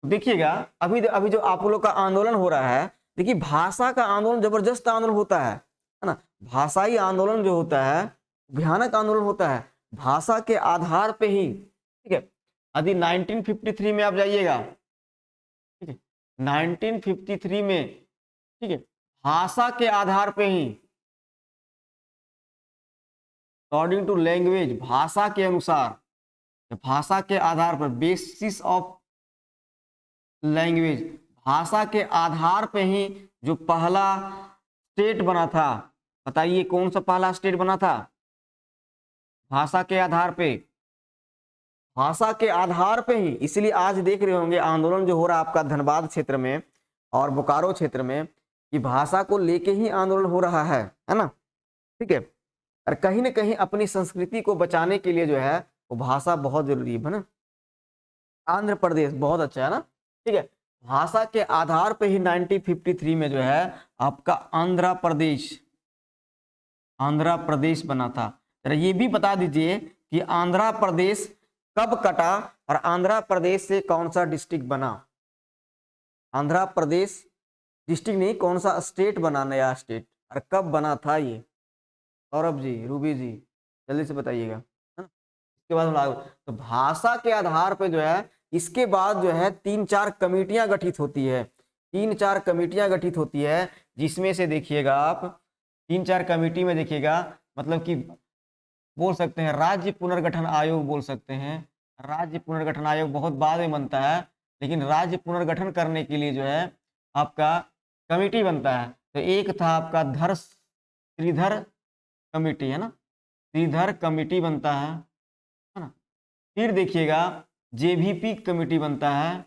देखिएगा, अभी अभी जो आप लोग का आंदोलन हो रहा है, देखिए भाषा का आंदोलन जबरदस्त आंदोलन होता है ना। भाषाई आंदोलन जो होता है, भयानक आंदोलन होता है, भाषा के आधार पे ही, ठीक है। यदि 1953 में आप जाइएगा, ठीक है, 1953 में, ठीक है, भाषा के आधार पे ही, अकॉर्डिंग टू लैंग्वेज, भाषा के अनुसार, भाषा के आधार पर, बेसिस ऑफ लैंग्वेज, भाषा के आधार पे ही जो पहला स्टेट बना था, बताइए कौन सा पहला स्टेट बना था? भाषा के आधार पे, भाषा के आधार पे ही। इसलिए आज देख रहे होंगे आंदोलन जो हो रहा है आपका धनबाद क्षेत्र में और बोकारो क्षेत्र में, कि भाषा को लेके ही आंदोलन हो रहा है ना, ठीक है। और कहीं ना कहीं अपनी संस्कृति को बचाने के लिए जो है वो भाषा बहुत जरूरी है ना। आंध्र प्रदेश बहुत अच्छा है ना, ठीक है। भाषा के आधार पे ही 1953 में जो है आपका आंध्र प्रदेश बना था। जरा ये भी बता दीजिए कि आंध्र प्रदेश कब कटा और आंध्र प्रदेश से कौन सा डिस्ट्रिक्ट बना? आंध्र प्रदेश डिस्ट्रिक्ट नहीं, कौन सा स्टेट बना, नया स्टेट, और कब बना था ये? सौरभ जी, रूबी जी, जल्दी से बताइएगा। इसके बाद हम तो भाषा के आधार पे जो है, इसके बाद जो है 3-4 कमेटियां गठित होती है, 3-4 कमेटियां गठित होती है, जिसमें से देखिएगा आप 3-4 कमेटी में देखिएगा, मतलब कि बोल सकते हैं राज्य पुनर्गठन आयोग बोल सकते हैं। राज्य पुनर्गठन आयोग बहुत बाद में बनता है, लेकिन राज्य पुनर्गठन करने के लिए जो है आपका कमेटी बनता है। तो एक था आपका श्रीधर कमेटी, है ना, श्रीधर कमेटी बनता है ना। फिर देखिएगा जेवीपी कमेटी बनता है,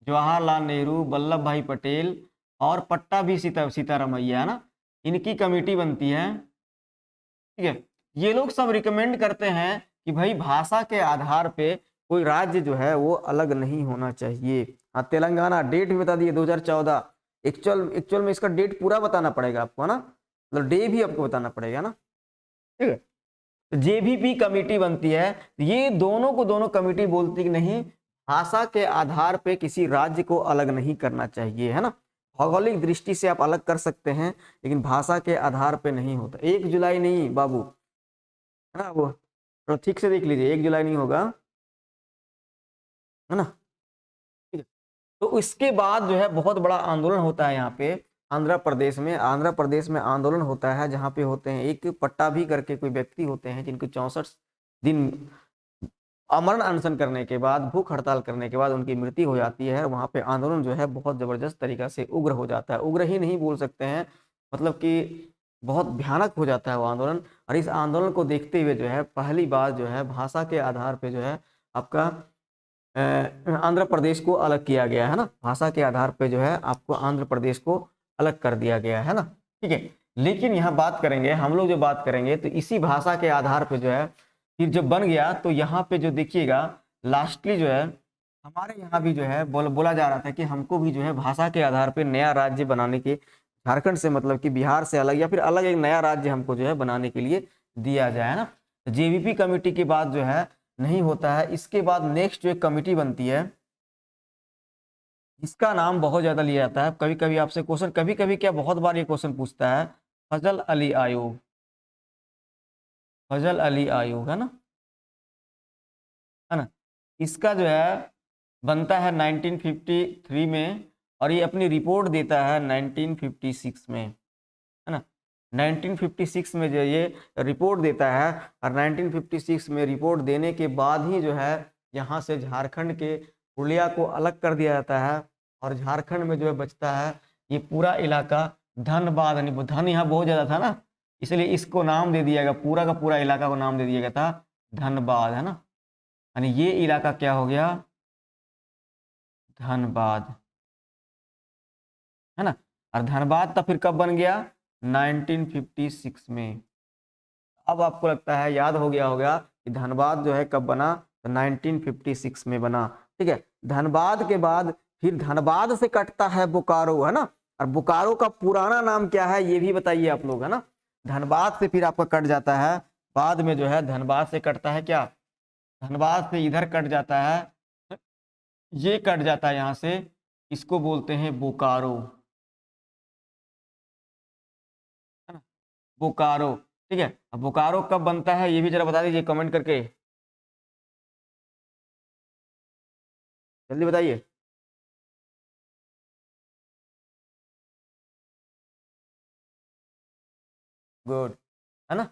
जवाहरलाल नेहरू, वल्लभ भाई पटेल और पट्टाभी सीतारामैया, है ना, इनकी कमेटी बनती है, ठीक है। ये लोग सब रिकमेंड करते हैं कि भाई भाषा के आधार पे कोई राज्य जो है वो अलग नहीं होना चाहिए, हाँ तेलंगाना, डेट भी बता दिए 2014। एक्चुअल में इसका डेट पूरा बताना पड़ेगा आपको, है ना, मतलब डे भी आपको बताना पड़ेगा ना, ठीक है। तो जेबीपी कमेटी बनती है, ये दोनों को दोनों कमेटी बोलती कि नहीं, भाषा के आधार पे किसी राज्य को अलग नहीं करना चाहिए, है ना। भौगोलिक दृष्टि से आप अलग कर सकते हैं, लेकिन भाषा के आधार पे नहीं होता। 1 जुलाई नहीं बाबू, है ना, वो तो ठीक से देख लीजिए, 1 जुलाई नहीं होगा, है ना, ठीक है। तो इसके बाद जो है बहुत बड़ा आंदोलन होता है यहाँ पे आंध्र प्रदेश में आंदोलन होता है, जहाँ पे होते हैं एक पट्टाभी करके कोई व्यक्ति होते हैं जिनको 64 दिन अमरण अनशन करने के बाद, भूख हड़ताल करने के बाद उनकी मृत्यु हो जाती है। वहाँ पे आंदोलन जो है बहुत जबरदस्त तरीका से उग्र हो जाता है, उग्र ही नहीं बोल सकते हैं, मतलब कि बहुत भयानक हो जाता है वो आंदोलन। और इस आंदोलन को देखते हुए जो है पहली बार जो है भाषा के आधार पे जो है आपका आंध्र प्रदेश को अलग किया गया है ना, भाषा के आधार पे जो है आपको आंध्र प्रदेश को अलग कर दिया गया है ना, ठीक है। लेकिन यहाँ बात करेंगे हम लोग, जो बात करेंगे तो इसी भाषा के आधार पे जो है फिर जब बन गया, तो यहाँ पे जो देखिएगा लास्टली जो है हमारे यहाँ भी जो है बोला जा रहा था कि हमको भी जो है भाषा के आधार पे नया राज्य बनाने के, झारखंड से मतलब कि बिहार से अलग या फिर अलग एक नया राज्य हमको जो है बनाने के लिए दिया जाए, है ना। जेबीपी कमेटी के बाद जो है नहीं होता है। इसके बाद नेक्स्ट जो एक कमेटी बनती है, इसका नाम बहुत ज्यादा लिया जाता है, कभी कभी आपसे क्वेश्चन, कभी कभी क्या बहुत बार ये क्वेश्चन पूछता है, फजल अली आयोग, फजल अली आयोग, है ना। इसका जो है बनता है 1953 में, और ये अपनी रिपोर्ट देता है 1956 में, है ना। 1956 में जो ये रिपोर्ट देता है, और 1956 में रिपोर्ट देने के बाद ही जो है यहाँ से झारखंड के पुरुलिया को अलग कर दिया जाता है, और झारखंड में जो है बचता है ये पूरा इलाका धनबाद, यानी धन यहाँ बहुत ज़्यादा था ना, इसलिए इसको नाम दे दिया गया, पूरा का पूरा इलाका को नाम दे दिया गया था धनबाद, है ना। यानी ये इलाका क्या हो गया, धनबाद, है ना। और धनबाद तब फिर कब बन गया, 1956 में। अब आपको लगता है याद हो गया होगा कि धनबाद जो है कब बना, तो 1956 में बना, ठीक है। धनबाद के बाद फिर धनबाद से कटता है बोकारो, है ना। और बोकारो का पुराना नाम क्या है ये भी बताइए आप लोग, है ना। धनबाद से फिर आपका कट जाता है, बाद में जो है धनबाद से कटता है क्या, धनबाद से इधर कट जाता है, ये कट जाता है यहाँ से, इसको बोलते हैं बोकारो, है ना, बोकारो, ठीक है। अब बोकारो कब बनता है ये भी जरा बता दीजिए कमेंट करके, जल्दी बताइए। गुड, है ना।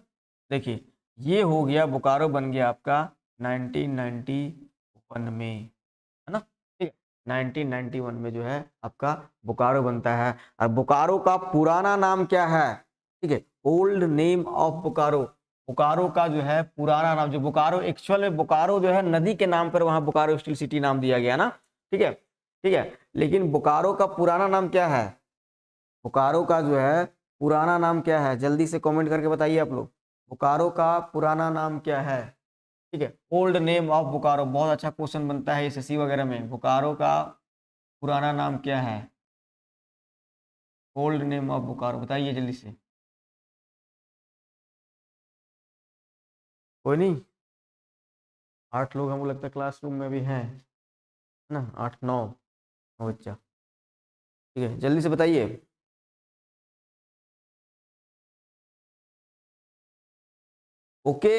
देखिए ये हो गया, बोकारो बन गया आपका 1991 में, है ना, ठीक है। 1991 में जो है आपका बोकारो बनता है। और बोकारो का पुराना नाम क्या है, ठीक है, old name of Bokaro, Bokaro का जो है पुराना नाम, जो बोकारो एक्चुअल में बोकारो जो है नदी के नाम पर वहां बोकारो स्टील सिटी नाम दिया गया ना, ठीक है, ठीक है। लेकिन बोकारो का पुराना नाम क्या है, बोकारो का जो है पुराना नाम क्या है, जल्दी से कमेंट करके बताइए आप लोग, बोकारो का पुराना नाम क्या है, ठीक है। ओल्ड नेम ऑफ बोकारो, बहुत अच्छा क्वेश्चन बनता है एसएससी वगैरह में, बोकारो का पुराना नाम क्या है, ओल्ड नेम ऑफ बोकारो, बताइए जल्दी से। कोई नहीं, 8 लोग हमको लगता है क्लासरूम में भी हैं, है ना, 8 9 बच्चा, ठीक है, जल्दी से बताइए। ओके,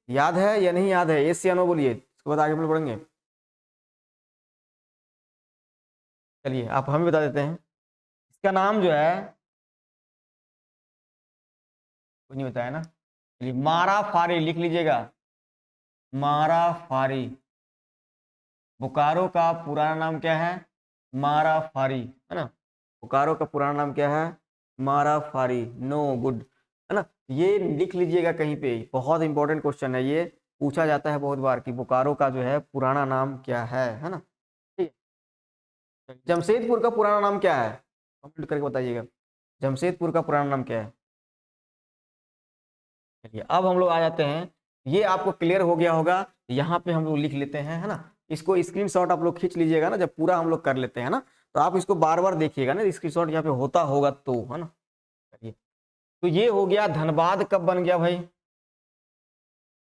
याद है या नहीं याद है, यस या नो बोलिए, इसके बाद आगे हम लोग बढ़ेंगे। चलिए आप हमें बता देते हैं, इसका नाम जो है कोई नहीं बताया ना, चलिए मारा फारी लिख लीजिएगा, मारा फारी। बोकारो का पुराना नाम क्या है, मारा फारी, है ना। बोकारो का पुराना नाम क्या है, मारा फारी, नो गुड, है ना। ये लिख लीजिएगा कहीं पे, बहुत इंपॉर्टेंट क्वेश्चन है ये, पूछा जाता है बहुत बार कि बोकारो का जो है पुराना नाम क्या है ना, ठीक है। जमशेदपुर का पुराना नाम क्या है, कमेंट करके बताइएगा, जमशेदपुर का पुराना नाम क्या है। चलिए अब हम लोग आ जाते हैं, ये आपको क्लियर हो गया होगा, यहाँ पे हम लोग लिख लेते हैं, है ना। इसको स्क्रीनशॉट आप लोग खींच लीजिएगा ना, जब पूरा हम लोग कर लेते हैं ना, तो आप इसको बार बार देखिएगा ना, स्क्रीनशॉट यहाँ पे होता होगा तो, है ना। चलिए, तो ये हो गया। धनबाद कब बन गया भाई?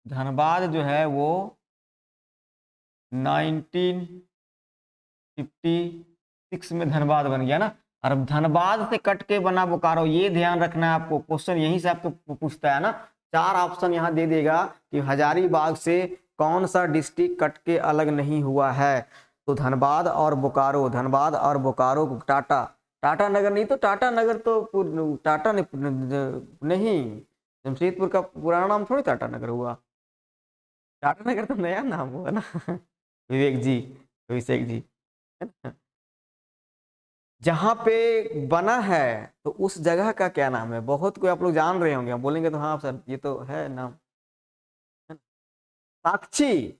धनबाद जो है वो 1956 में धनबाद बन गया ना। और धनबाद से कट के बना बोकारो, ये ध्यान रखना है आपको, क्वेश्चन यहीं से आपको पूछता है ना। 4 ऑप्शन यहाँ दे देगा कि हजारीबाग से कौन सा डिस्ट्रिक्ट कट के अलग नहीं हुआ है। तो धनबाद और बोकारो, धनबाद और बोकारो को टाटा नगर नहीं, तो टाटा नगर तो टाटा नहीं, जमशेदपुर का पुराना नाम थोड़ी टाटा नगर हुआ। टाटा नगर तो नया नाम हुआ ना। विवेक जी, अभिषेक जी, है ना। जहां पे बना है तो उस जगह का क्या नाम है? बहुत कोई आप लोग जान रहे होंगे, बोलेंगे तो हाँ सर ये तो है नाम, है ना? साक्षी,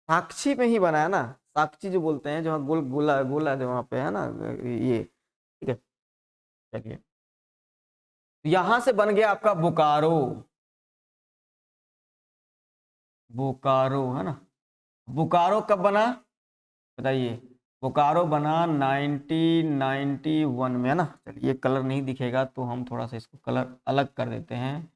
साक्षी में ही बना है ना, साक्षी जो बोलते हैं, जो गोला गोला जो वहां पे है ना, ये ठीक है। चलिए, यहां से बन गया आपका बोकारो, बोकारो है ना। बोकारो कब बना बताइए? बोकारो बना 1991 में, है ना। चलिए, कलर नहीं दिखेगा तो हम थोड़ा सा इसको कलर अलग कर देते हैं।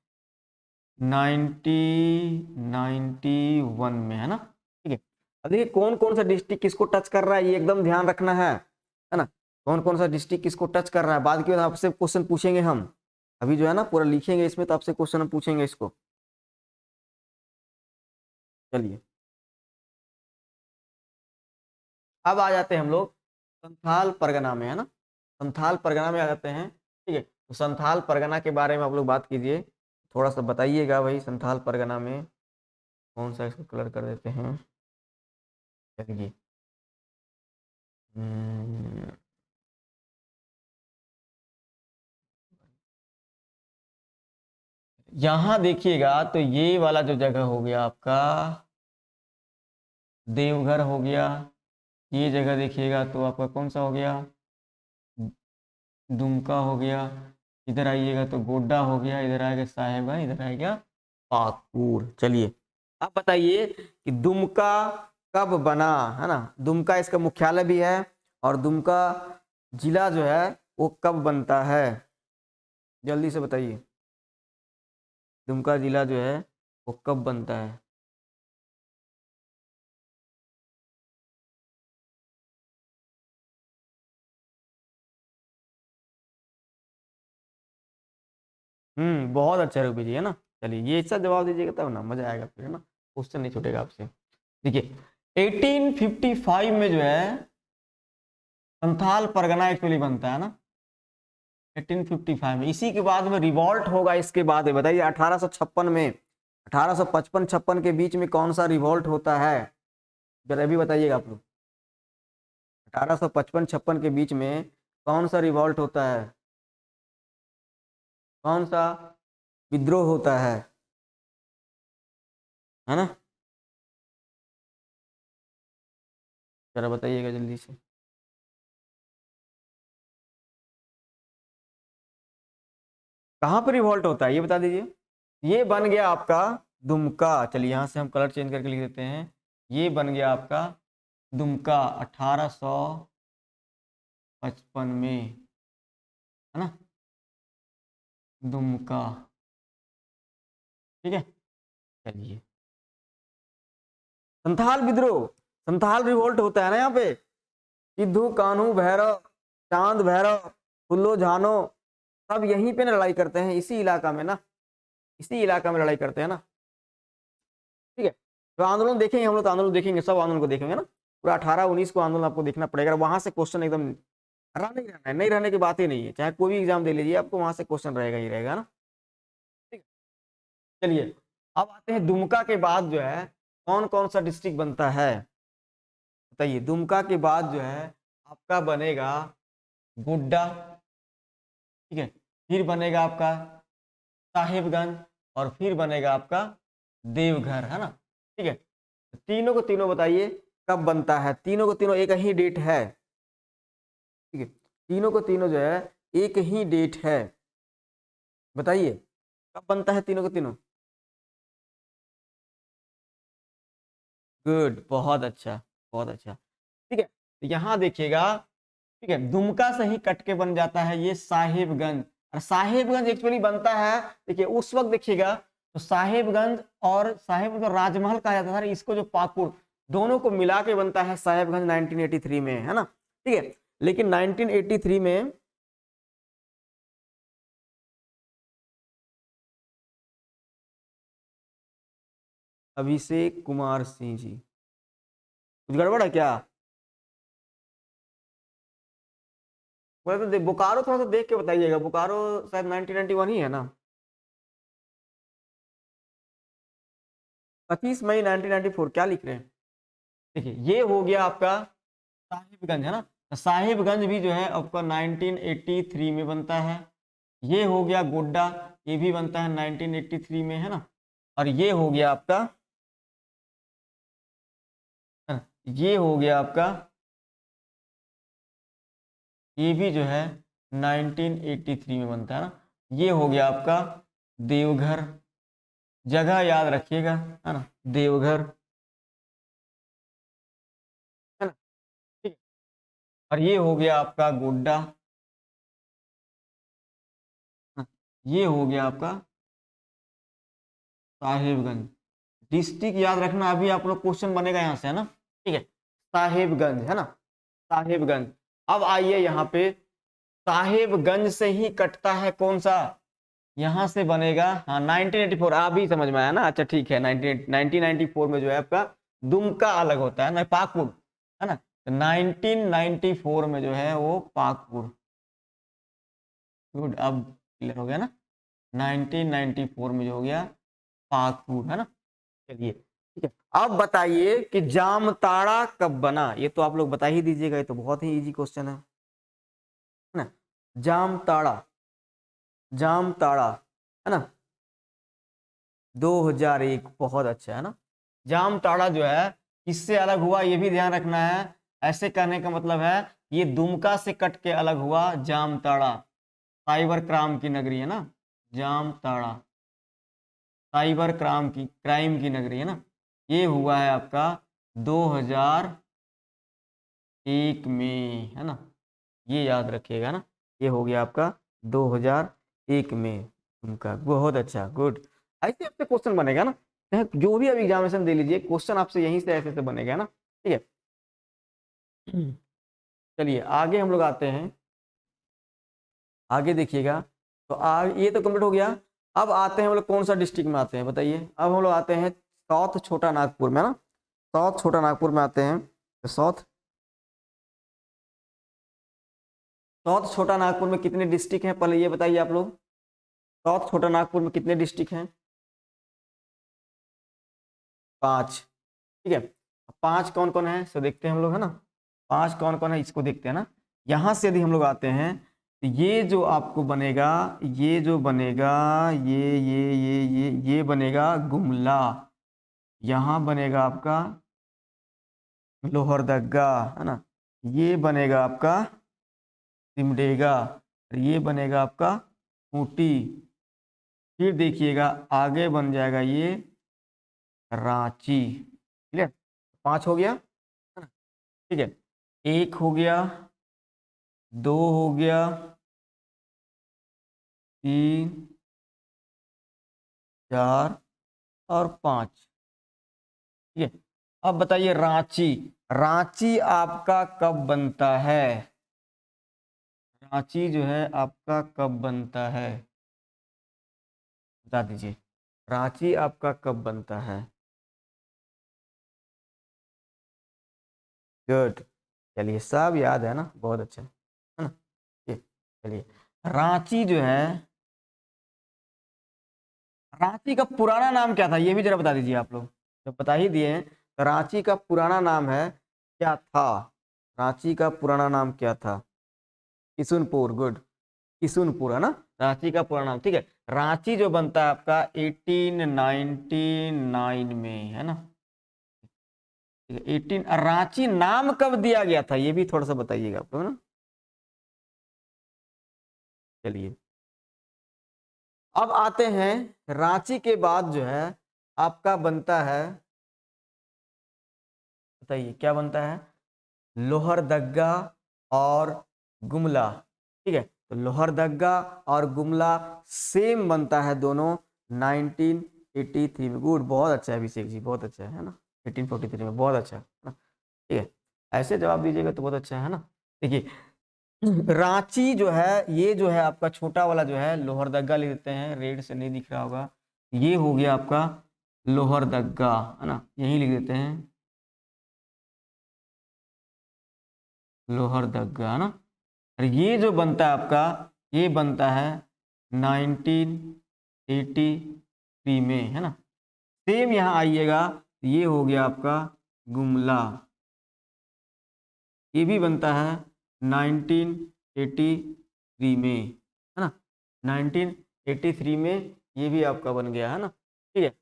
1991 में, है ना। ठीक है। अब देखिए कौन कौन सा डिस्ट्रिक्ट किसको टच कर रहा है, ये एकदम ध्यान रखना है ना। कौन कौन सा डिस्ट्रिक्ट किसको टच कर रहा है, बाद के आपसे क्वेश्चन पूछेंगे हम। अभी जो है ना पूरा लिखेंगे इसमें, तो आपसे क्वेश्चन हम पूछेंगे इसको। चलिए, अब आ जाते हैं हम लोग संथाल परगना में, है ना। संथाल परगना में आ जाते हैं। ठीक है, तो संथाल परगना के बारे में आप लोग बात कीजिए, थोड़ा सा बताइएगा भाई। संथाल परगना में कौन सा, इसको कलर कर देते हैं। चलिए, यहाँ देखिएगा तो ये वाला जो जगह हो गया आपका देवघर हो गया, ये जगह देखिएगा तो आपका कौन सा हो गया, दुमका हो गया। इधर आइएगा तो गोड्डा हो गया, इधर आएगा साहेबगंज, इधर आएगा पाकुड़। चलिए, अब बताइए कि दुमका कब बना, है ना। दुमका इसका मुख्यालय भी है, और दुमका जिला जो है वो कब बनता है, जल्दी से बताइए। दुमका जिला जो है वो कब बनता है? बहुत अच्छा रूबी जी, है ना। चलिए, ये इसका जवाब दीजिएगा तब ना मजा आएगा फिर, है ना, क्वेश्चन नहीं छूटेगा आपसे। देखिए, 1855 में जो है संथाल परगना एक्चुअली बनता है ना, 1855 में। इसी के बाद में रिवॉल्ट होगा, इसके बाद में बताइए 1856 में, 1855-56 के बीच में कौन सा रिवॉल्ट होता है, जरा अभी बताइएगा आप लोग। 1855-56 के बीच में कौन सा रिवॉल्ट होता है, कौन सा विद्रोह होता है ना। जरा बताइएगा जल्दी से। कहाँ पर रिवॉल्ट होता है ये बता दीजिए। ये बन गया आपका दुमका। चलिए, यहाँ से हम कलर चेंज करके लिख देते हैं। ये बन गया आपका दुमका 1855 में, है ना, दुमका। ठीक है। चलिए, संथाल विद्रोह, संथाल रिवोल्ट होता है ना यहाँ पे। सिद्धू कान्हू भैरव, चांद भैरव, फुल्लो झानो, सब यहीं पे ना लड़ाई करते हैं, इसी इलाका में ना, इसी इलाका में लड़ाई करते हैं ना। ठीक है, तो आंदोलन देखेंगे हम लोग, तो आंदोलन देखेंगे, सब आंदोलन को देखेंगे ना, पूरा 18-19 को आंदोलन आपको देखना पड़ेगा। वहां से क्वेश्चन एकदम हरा नहीं रहना है, नहीं रहने की बात ही नहीं है, चाहे कोई भी एग्जाम दे लीजिए आपको वहां से क्वेश्चन रहेगा ही रहेगा ना। ठीक है। चलिए, अब आते हैं दुमका के बाद जो है कौन कौन सा डिस्ट्रिक्ट बनता है, बताइए। दुमका के बाद जो है आपका बनेगा गोड्डा, ठीक है, फिर बनेगा आपका साहिबगंज, और फिर बनेगा आपका देवघर, है ना। ठीक है, तीनों को तीनों बताइए कब बनता है। तीनों को तीनों एक ही डेट है, ठीक है, तीनों को तीनों जो है एक ही डेट है, बताइए कब बनता है तीनों को तीनों। गुड, बहुत अच्छा। बहुत अच्छा। ठीक है, यहाँ देखिएगा, ठीक है, दुमका से ही कट के बन जाता है ये साहिबगंज। और साहिबगंज एक्चुअली बनता है, देखिए उस वक्त देखिएगा तो साहिबगंज और साहिबगंज और राजमहल कहा जाता था, इसको जो पाकुड़ दोनों को मिला के बनता है साहिबगंज 1983 में, है ना। ठीक है, लेकिन 1983 में अभिषेक कुमार सिंह जी, कुछ गड़बड़ है क्या? तो बोकारो थोड़ा सा देख के बताइएगा, बोकारो शायद 1991 ही है ना। 25 मई 1994 क्या लिख रहे हैं? देखिए ये हो गया आपका साहिबगंज, है ना। तो साहिबगंज भी जो है आपका 1983 में बनता है। ये हो गया गोड्डा, ये भी बनता है 1983 में, है ना। और ये हो गया आपका, है ना? ये हो गया आपका, ये भी जो है 1983 में बनता है ना। ये हो गया आपका देवघर, जगह याद रखिएगा, है ना, देवघर, है ना। ठीक है। और ये हो गया आपका गोड्डा, हाँ, ये हो गया आपका साहिबगंज। डिस्ट्रिक्ट याद रखना, अभी आप लोग क्वेश्चन बनेगा यहाँ से, है ना। ठीक है, साहिबगंज, है ना, साहिबगंज। अब आइए यहाँ पे, साहिबगंज से ही कटता है कौन सा, यहाँ से बनेगा, हाँ 1984, आप भी समझ में आया ना। अच्छा ठीक है, 1994 में जो है आपका दुमका अलग होता है ना, पाकुड़, है ना। 1994 में जो है वो पाकुड़, गुड, अब क्लियर हो गया ना। 1994 में जो हो गया पाकुड़, है ना। चलिए ठीक है, अब बताइए कि जामताड़ा कब बना, ये तो आप लोग बता ही दीजिएगा, ये तो बहुत ही इजी क्वेश्चन है ना। जामताड़ा, जामताड़ा, है ना, 2001, बहुत अच्छा, है ना। जामताड़ा जो है किससे अलग हुआ ये भी ध्यान रखना है। ऐसे कहने का मतलब है ये दुमका से कट के अलग हुआ जामताड़ा, साइबर क्राइम की नगरी, है ना, जामताड़ा साइबर क्राइम की नगरी, है ना। ये हुआ है आपका 2001 में, है ना, ये याद रखिएगा ना। ये हो गया आपका 2001 में उनका, बहुत अच्छा, गुड। ऐसे आपसे क्वेश्चन बनेगा ना, चाहे जो भी अब एग्जामिनेशन दे लीजिए, क्वेश्चन आपसे यहीं से ऐसे ऐसे बनेगा ना। ठीक है, चलिए आगे हम लोग आते हैं, आगे देखिएगा। तो ये तो कंप्लीट हो गया। अब आते हैं हम लोग कौन सा डिस्ट्रिक्ट में आते हैं बताइए। अब हम लोग आते हैं साउथ छोटा नागपुर में ना, साउथ छोटा नागपुर में आते हैं। तो साउथ साउथ छोटा नागपुर में कितने डिस्ट्रिक्ट हैं पहले ये बताइए आप लोग। साउथ छोटा नागपुर में कितने डिस्ट्रिक्ट हैं? 5। ठीक है, 5 कौन कौन है सो देखते हैं हम लोग, है ना। 5 कौन कौन है इसको देखते हैं ना। यहाँ से यदि हम लोग आते हैं तो ये जो आपको बनेगा, ये जो बनेगा, ये बनेगा गुमला, यहाँ बनेगा आपका लोहरदगा, है ना, ये बनेगा आपका सिमडेगा, और ये बनेगा आपका खूंटी। फिर देखिएगा आगे बन जाएगा ये रांची। क्लियर, 5 हो गया, है ना। ठीक है, 1 हो गया, 2 हो गया, 3, 4 और 5। ठीक है, अब बताइए रांची, रांची आपका कब बनता है? रांची जो है आपका कब बनता है बता दीजिए, रांची आपका कब बनता है? गुड, चलिए सब याद है ना, बहुत अच्छा, है ना। ये चलिए, रांची जो है, रांची का पुराना नाम क्या था ये भी जरा बता दीजिए आप लोग। जब बता ही दिए हैं तो रांची का पुराना नाम है क्या था? रांची का पुराना नाम क्या था? किशुनपुर, गुड, किशुनपुर, है ना, रांची का पुराना नाम। ठीक है, रांची जो बनता है आपका 1899 में, है ना। 18, रांची नाम कब दिया गया था ये भी थोड़ा सा बताइएगा आप लोग ना। चलिए, अब आते हैं रांची के बाद जो है आपका बनता है बताइए क्या बनता है, लोहरदग्गा और गुमला। ठीक है, तो लोहरदग्गा और गुमला सेम बनता है दोनों 1983 में। गुड, बहुत अच्छा है अभिषेक जी, बहुत अच्छा है ना, 1843 में, बहुत अच्छा है ना। ठीक है, ऐसे जवाब दीजिएगा तो बहुत अच्छा है ना। देखिए रांची जो है, ये जो है आपका छोटा वाला जो है लोहरदग्गा लिख देते हैं, रेड से नहीं दिख रहा होगा, ये हो गया आपका लोहरदग्गा, है ना, यही लिख देते हैं लोहरदग्गा, है ना। और ये जो बनता है आपका, ये बनता है 1983 में, है ना। सेम यहाँ आइएगा, ये हो गया आपका गुमला, ये भी बनता है 1983 में, है ना, 1983 में ये भी आपका बन गया, है ना। ठीक है,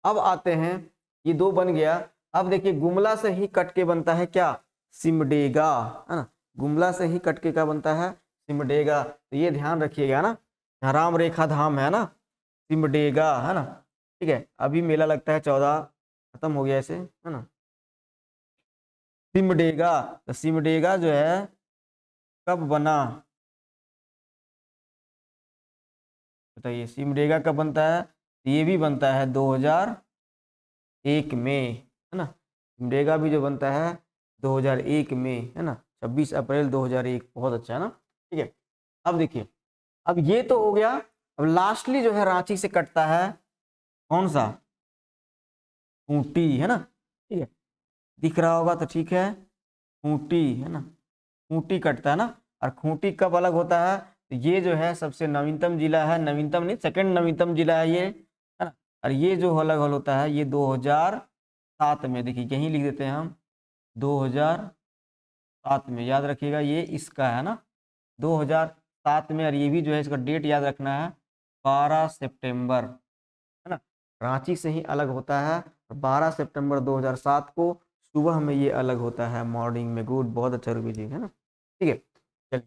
अब आते हैं, ये दो बन गया। अब देखिए गुमला से ही कट के बनता है क्या, सिमडेगा, है ना। गुमला से ही कट के क्या बनता है, सिमडेगा। तो ये ध्यान रखिएगा ना, राम रेखा धाम है ना, सिमडेगा, है ना। ठीक है, अभी मेला लगता है 14, खत्म हो गया ऐसे, है ना। सिमडेगा, तो सिमडेगा जो है कब बना, बताइए, सिमडेगा कब बनता है, ये भी बनता है 2001 में, है ना। सिमडेगा भी जो बनता है 2001 में, है ना, 26 अप्रैल 2001, बहुत अच्छा है ना। ठीक है, अब देखिए, अब ये तो हो गया। अब लास्टली जो है रांची से कटता है कौन सा, खूंटी, है ना। ठीक है, दिख रहा होगा तो ठीक है, खूंटी, है ना, खूंटी कटता है ना। और खूंटी कब अलग होता है, तो ये जो है सबसे नवीनतम जिला है, नवीनतम नहीं, सेकंड नवीनतम जिला है ये, है ना। और ये जो अलग होता है ये 2007 में, देखिए यहीं लिख देते हैं हम 2007 में, याद रखिएगा ये इसका है ना, 2007 में। और ये भी जो है इसका डेट याद रखना है 12 सितंबर, है ना। रांची से ही अलग होता है, 12 सितंबर 2007 को सुबह में ये अलग होता है, मॉर्निंग में। गुड, बहुत अच्छा रूबी जी, है ना। ठीक है, चलिए,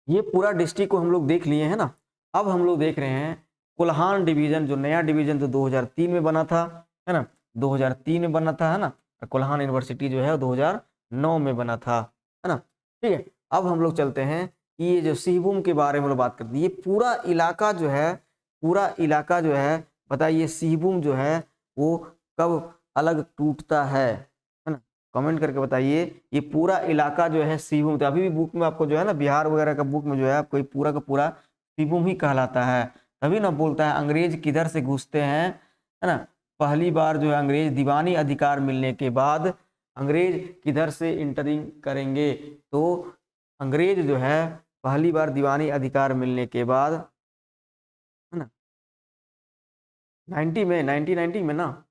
ये पूरा डिस्ट्रिक्ट को हम लोग देख लिए, है ना। अब हम लोग देख रहे हैं कोल्हान डिवीजन, जो नया डिवीजन जो 2003 में बना था, है ना, 2003 में बना था, है ना। कोल्हान यूनिवर्सिटी जो है 2009 में बना था, है ना। ठीक है, अब हम लोग चलते हैं कि ये जो सिंहभूम के बारे में बात करते हैं, ये पूरा इलाका जो है, पूरा इलाका जो है, बताइए सिंहभूम जो है वो कब अलग टूटता है ना, कमेंट करके बताइए। ये पूरा इलाका जो है सिंहभूम, तो अभी भी बुक में आपको जो है ना, बिहार वगैरह का बुक में जो है आपको पूरा का पूरा सिंहभूम ही कहलाता है। तभी ना बोलता है अंग्रेज किधर से घुसते हैं, है ना। पहली बार जो है अंग्रेज दीवानी अधिकार मिलने के बाद अंग्रेज किधर से इंटरिंग करेंगे, तो अंग्रेज जो है पहली बार दीवानी अधिकार मिलने के बाद, है ना, 1990 में ना।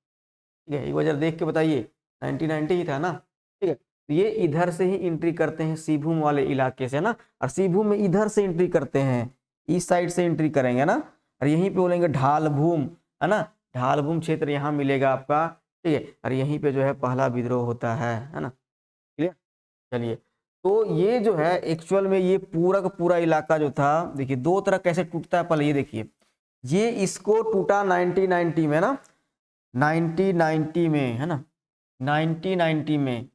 ठीक है, एक बार जरा देख के बताइए, 1990 ही था ना। ठीक है, तो ये इधर से ही एंट्री करते हैं सिंहभूम वाले इलाके से ना, और सिंहभूम में इधर से एंट्री करते हैं, इस साइड से एंट्री करेंगे ना। और यहीं पे बोलेंगे ढालभूम, है ना, ढालभूम क्षेत्र यहाँ मिलेगा आपका। ठीक है, और यहीं पे जो है पहला विद्रोह होता है ना। क्लियर, चलिए, तो ये जो है एक्चुअल में ये पूरा का पूरा इलाका जो था, देखिए दो तरह कैसे टूटता है, पहले ये देखिए, ये इसको टूटा 1990 में ना, 1990 में, है ना, 1990 में,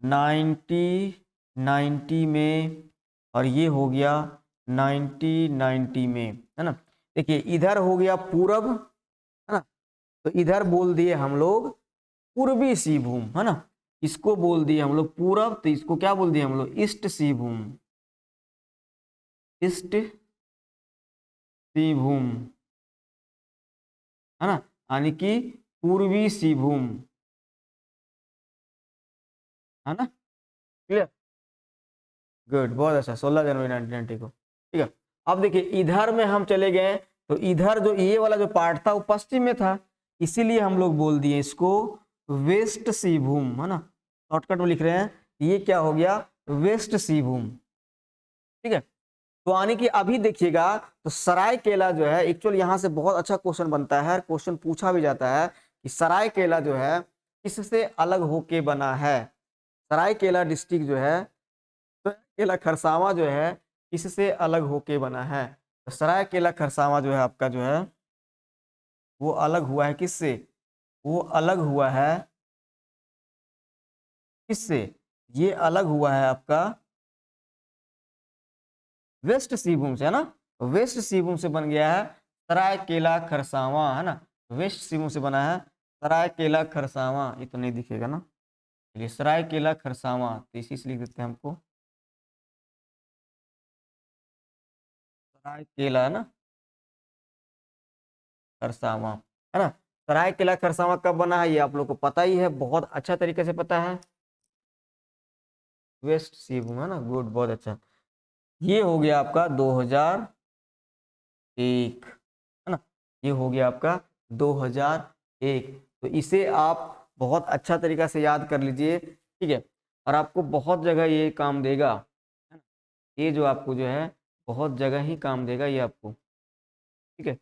1990 में, और ये हो गया 1990 में, है ना। देखिए इधर हो गया पूरब, है ना, तो इधर बोल दिए हम लोग पूर्वी सिंहभूम, है ना। इसको बोल दिए हम लोग पूरब, तो इसको क्या बोल दिए हम लोग, ईस्ट सिंहभूम, ईस्ट सिंहभूम, है ना, यानी कि पूर्वी सिंहभूम, है ना। क्लियर, गुड, बहुत अच्छा, 16 जनवरी 1990 को। ठीक है, अब देखिए इधर में हम चले गए, तो इधर जो ये वाला जो पार्ट था वो पश्चिम में था, इसीलिए हम लोग बोल दिए इसको वेस्ट सिंहभूम, है ना। शॉर्टकट में लिख रहे हैं, ये क्या हो गया, वेस्ट सिंहभूम। ठीक है, तो आने की अभी देखिएगा, तो सरायकेला जो है एक्चुअल यहाँ से बहुत अच्छा क्वेश्चन बनता है, क्वेश्चन पूछा भी जाता है कि सरायकेला जो है किससे अलग होके बना है। सरायकेला डिस्ट्रिक्ट जो है, सरायकेला खरसावां जो है किससे अलग होके बना है, तो सरायकेला खरसावां जो है आपका जो है वो अलग हुआ है किससे, वो अलग हुआ है किससे? ये अलग हुआ है आपका वेस्ट सिंहभूम से, है ना। वेस्ट सिंहभूम से बन गया है सरायकेला खरसावां, है ना। वेस्ट सिंहभूम से बना है सरायकेला खरसावां। ये तो नहीं दिखेगा ना, चलिए सरायकेला खरसावां, तो इसी से लिख देते हैं हमको सरायकेला, है ना, खरसावां, है ना। सरायकेला खरसावां कब बना है ये आप लोग को पता ही है, बहुत अच्छा तरीके से पता है। वेस्ट सिंहभूम, है ना, गुड, बहुत अच्छा। ये हो गया आपका 2001, है ना, ये हो गया आपका 2001। तो इसे आप बहुत अच्छा तरीका से याद कर लीजिए, ठीक है, और आपको बहुत जगह ये काम देगा, है ना। ये जो आपको जो है बहुत जगह ही काम देगा ये आपको, ठीक है।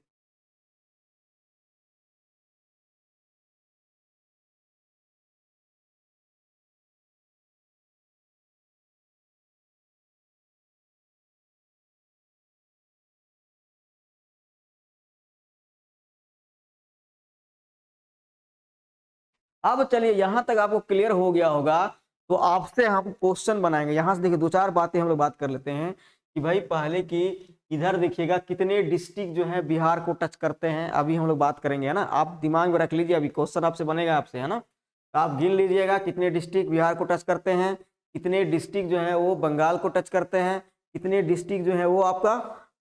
अब चलिए यहां तक आपको क्लियर हो गया होगा, तो आपसे हम क्वेश्चन बनाएंगे। यहां से देखिए दो चार बातें हम लोग बात कर लेते हैं कि भाई पहले की इधर देखिएगा कितने डिस्ट्रिक्ट जो है बिहार को टच करते हैं, अभी हम लोग बात करेंगे, है ना। आप दिमाग में रख लीजिए, अभी क्वेश्चन आपसे बनेगा आपसे, है ना। तो आप गिन लीजिएगा कितने डिस्ट्रिक्ट बिहार को टच करते हैं, कितने डिस्ट्रिक्ट जो है वो बंगाल को टच करते हैं, कितने डिस्ट्रिक्ट जो है वो आपका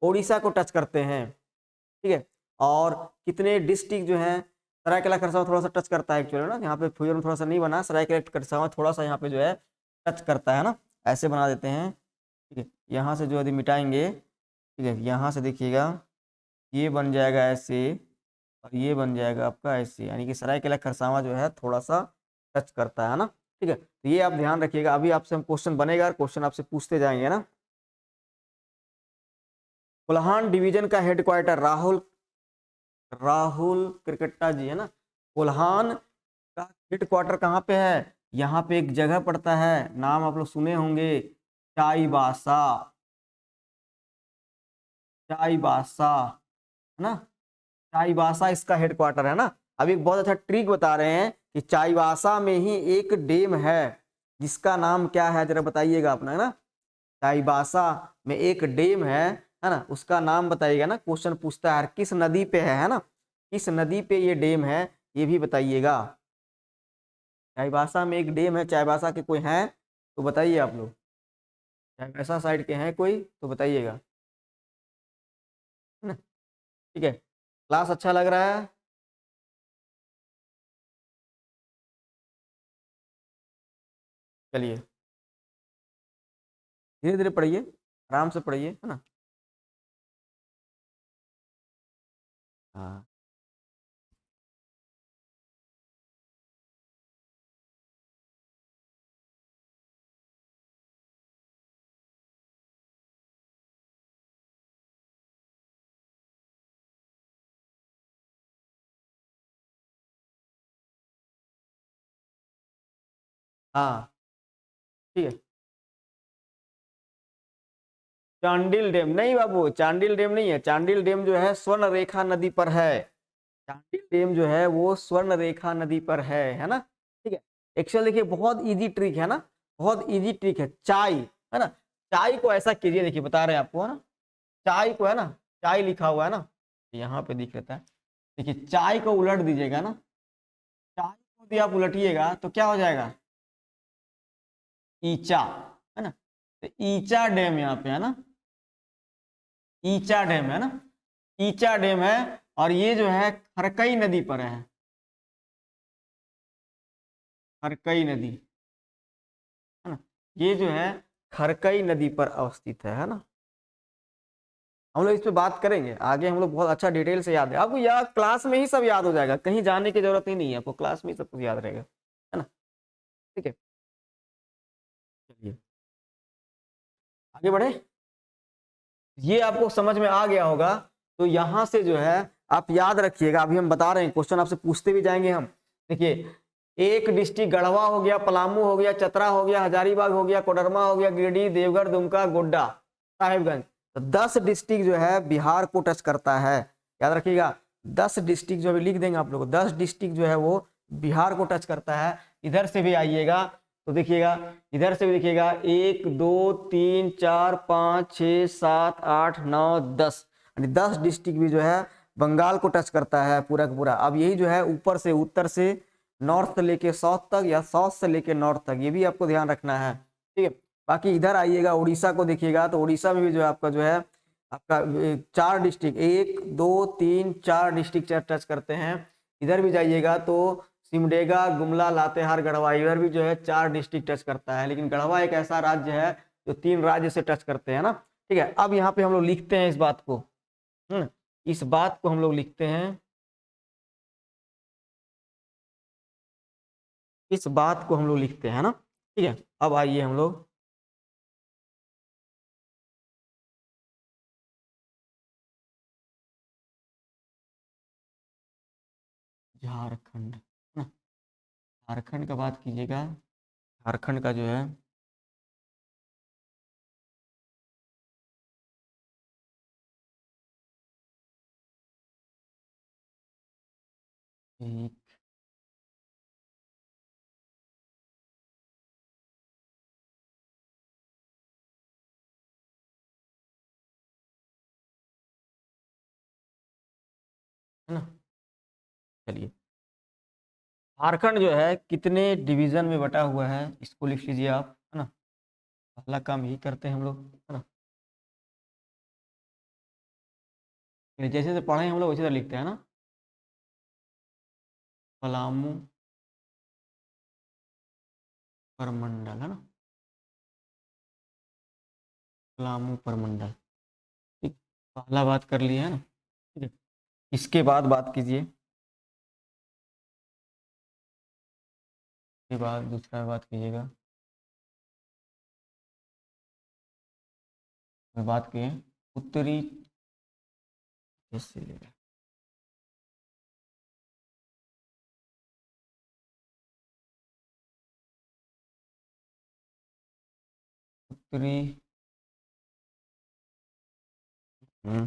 उड़ीसा को टच करते हैं, ठीक है। और कितने डिस्ट्रिक्ट जो है सरायकेला खरसावां थोड़ा सा टच करता है एक्चुअली ना, यहाँ पे फ्यूचर में थोड़ा सा नहीं बना, सरायकेला खरसावां थोड़ा सा यहाँ पे जो है टच करता है ना, ऐसे बना देते हैं, ठीक है। यहाँ से जो यदि मिटाएंगे, ठीक है, यहाँ से देखिएगा ये बन जाएगा ऐसे, और ये बन जाएगा आपका ऐसे, यानी कि सरायकेला खरसावां जो है थोड़ा सा टच करता है ना, ठीक है। तो ये आप ध्यान रखिएगा, अभी आपसे हम क्वेश्चन बनेगा और क्वेश्चन आपसे पूछते जाएंगे ना। कोल्हान डिवीजन का हेडक्वार्टर राहुल राहुल क्रिकेटा जी, है ना। कोल्हान का हेडक्वार्टर कहाँ पे है? यहाँ पे एक जगह पड़ता है, नाम आप लोग सुने होंगे, चाईबासा, चाईबासा, है ना। चाईबासा इसका हेडक्वार्टर है ना। अभी एक बहुत अच्छा ट्रिक बता रहे हैं कि चाईबासा में ही एक डैम है, जिसका नाम क्या है जरा बताइएगा अपना, है ना। चाईबासा में एक डैम है ना, उसका नाम बताइएगा ना। क्वेश्चन पूछता है किस नदी पे है ना, किस नदी पे ये डैम है, ये भी बताइएगा। चाईबासा में एक डैम है, चाईबासा के कोई हैं तो बताइए आप लोग, चाईबासा साइड के हैं कोई तो बताइएगा, है ना। ठीक है, क्लास अच्छा लग रहा है? चलिए धीरे धीरे पढ़िए, आराम से पढ़िए, है ना। हाँ हाँ, ठीक है। चांडिल डैम नहीं बाबू, चांडिल डैम नहीं है, चांडिल डैम जो है स्वर्ण रेखा नदी पर है। चांडिल डैम जो है वो स्वर्ण रेखा नदी पर है ना। ठीक है, एक्चुअल देखिए बहुत इजी ट्रिक है ना, बहुत इजी ट्रिक है। चाय, है ना, चाय को ऐसा कीजिए, देखिए बता रहे हैं आपको, है ना। चाय को, है ना, चाय लिखा हुआ है ना, यहाँ पे दिख रहता है, देखिए चाय को उलट दीजिएगा ना, चाय को भी आप उलटिएगा तो क्या हो जाएगा? ईचा, है ना। तो ईचा डैम यहाँ पे है ना, ईचा डैम है ना, ईचा डैम है, और ये जो है खरकई नदी पर है, खरकई नदी, है ना। ये जो है खरकई नदी पर अवस्थित है ना। हम लोग इस पे बात करेंगे आगे, हम लोग बहुत अच्छा डिटेल से याद है आपको, याद क्लास में ही सब याद हो जाएगा, कहीं जाने की जरूरत ही नहीं है आपको, क्लास में ही सब कुछ याद रहेगा, है ना। ठीक है, चलिए आगे बढ़े। ये आपको समझ में आ गया होगा, तो यहां से जो है आप याद रखिएगा, अभी हम बता रहे हैं, क्वेश्चन आपसे पूछते भी जाएंगे हम। देखिए एक डिस्ट्रिक्ट गढ़वा हो गया, पलामू हो गया, चतरा हो गया, हजारीबाग हो गया, कोडरमा हो गया, गिरिडीह, देवघर, दुमका, गोड्डा, साहिबगंज, तो 10 डिस्ट्रिक्ट जो है बिहार को टच करता है, याद रखिएगा। 10 डिस्ट्रिक्ट जो अभी लिख देंगे आप लोग, 10 डिस्ट्रिक्ट जो है वो बिहार को टच करता है। इधर से भी आइएगा, तो देखिएगा इधर से भी देखिएगा 1 2 3 4 5 6 7 8 9 10, यानी 10 डिस्ट्रिक्ट भी जो है बंगाल को टच करता है पूरा का पूरा। अब यही जो है ऊपर से उत्तर से नॉर्थ से लेके साउथ तक या साउथ से लेके नॉर्थ तक, ये भी आपको ध्यान रखना है, ठीक है। बाकी इधर आइएगा उड़ीसा को देखिएगा, तो उड़ीसा में भी जो है आपका जो है आपका 4 डिस्ट्रिक्ट 1 2 3 4 डिस्ट्रिक्ट टच करते हैं। इधर भी जाइएगा तो सिमडेगा, गुमला, लातेहार, गढ़वा, इधर भी जो है 4 डिस्ट्रिक्ट टच करता है, लेकिन गढ़वा एक ऐसा राज्य है जो 3 राज्य से टच करते हैं ना, ठीक है। अब यहाँ पे हम लोग लिखते हैं इस बात को, इस बात को हम लोग लिखते हैं, इस बात को हम लोग लिखते हैं ना, ठीक है। अब आइए हम लोग झारखंड, है ना, झारखंड का बात कीजिएगा, झारखंड का जो है एक है ना, चलिए झारखंड जो है कितने डिवीजन में बटा हुआ है इसको लिख लीजिए आप, है ना, पहला काम यही करते हैं हम लोग, है ना। जैसे जैसे पढ़े हम लोग वैसे तो लिखते हैं ना, पलामू परमंडल, है ना, पलामू परमंडल, ठीक, पहला बात कर लिया है ना, ठीक है। इसके बाद बात कीजिए, इसके बाद दूसरा बात कीजिएगा, बात किए उत्तरी, जैसे उत्तरी, हम्म,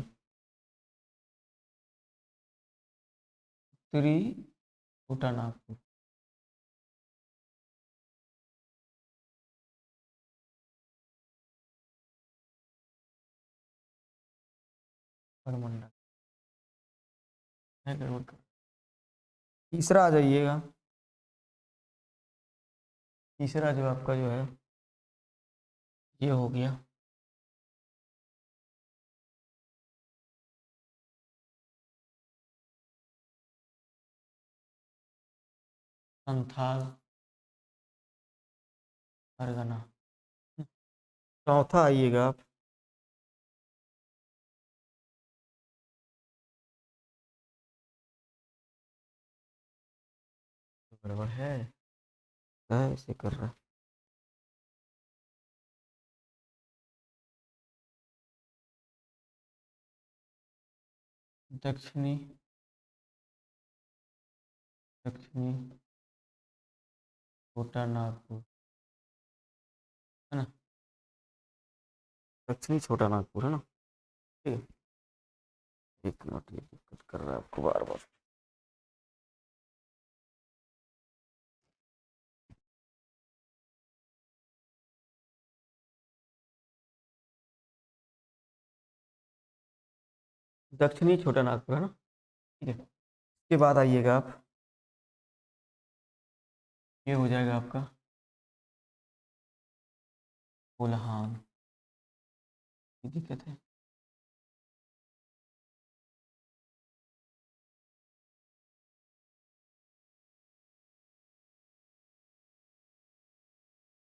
उत्तरी छोटा नागपुर, परमंडल है, गड़बड़ कर। तीसरा आ जाइएगा, तीसरा जो आपका जो है ये हो गया संथाल परगना। चौथा आइएगा आप, गड़बड़ है, ऐसे कर रहा है, दक्षिणी, दक्षिणी छोटा नागपुर, है ना, दक्षिणी छोटा नागपुर, है ना, ठीक है। एक मिनट, ये दिक्कत कर रहा है आपको बार बार। दक्षिणी छोटा नागपुर, है ना, ठीक है। इसके बाद आइएगा आप, ये हो जाएगा आपका कोल्हान, ये दिक्कत है,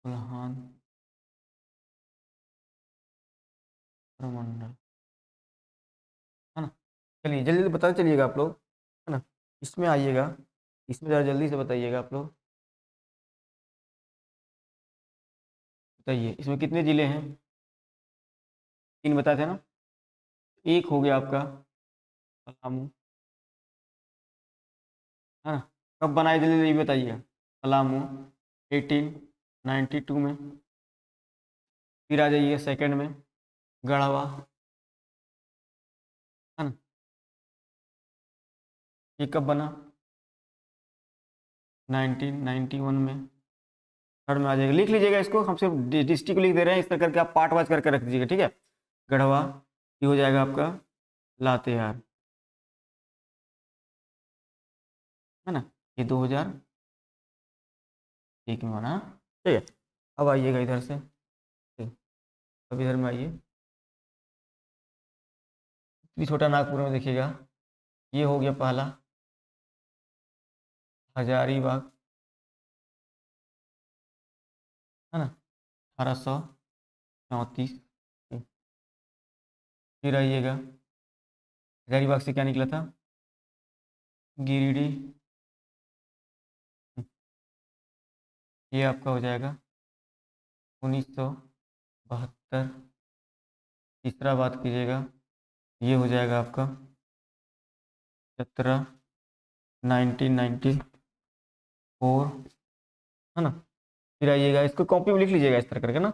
कोल्हान प्रमंडल, है ना। चलिए जल्दी जल्दी बताते चलिएगा आप लोग, है ना। इसमें आइएगा, इसमें ज़रा जल्दी से बताइएगा आप लोग, बताइए इसमें कितने जिले हैं, 3 बताए थे ना। एक हो गया आपका पलामू, है ना, कब बनाए जल्दी जल्दी बताइए। पलामू 1892 में। फिर आ जाइए सेकंड में गढ़वा, है ना, ये कब बना 1991 में। थर्ड में आ जाएगा। लिख लीजिएगा इसको, हम सिर्फ डिस्ट्रिक्ट लिख दे रहे हैं, इस तरह करके आप पार्ट वाइज करके रख दीजिएगा, ठीक है। गढ़वा ये हो जाएगा आपका लातेहार, है ना, ये 2001 में बना, ठीक है। अब आइएगा इधर से, ठीक, अब इधर में आइए, छोटा नागपुर में देखिएगा, ये हो गया पहला हजारीबाग, है ना, 1834। फिर आइएगा, हजारीबाग से क्या निकला था, गिरिडीह, ये आपका हो जाएगा 1972। तीसरा बात कीजिएगा, ये हो जाएगा आपका 17 1994, है ना। फिर आइएगा, इसको कॉपी में लिख लीजिएगा इस तरह करके ना,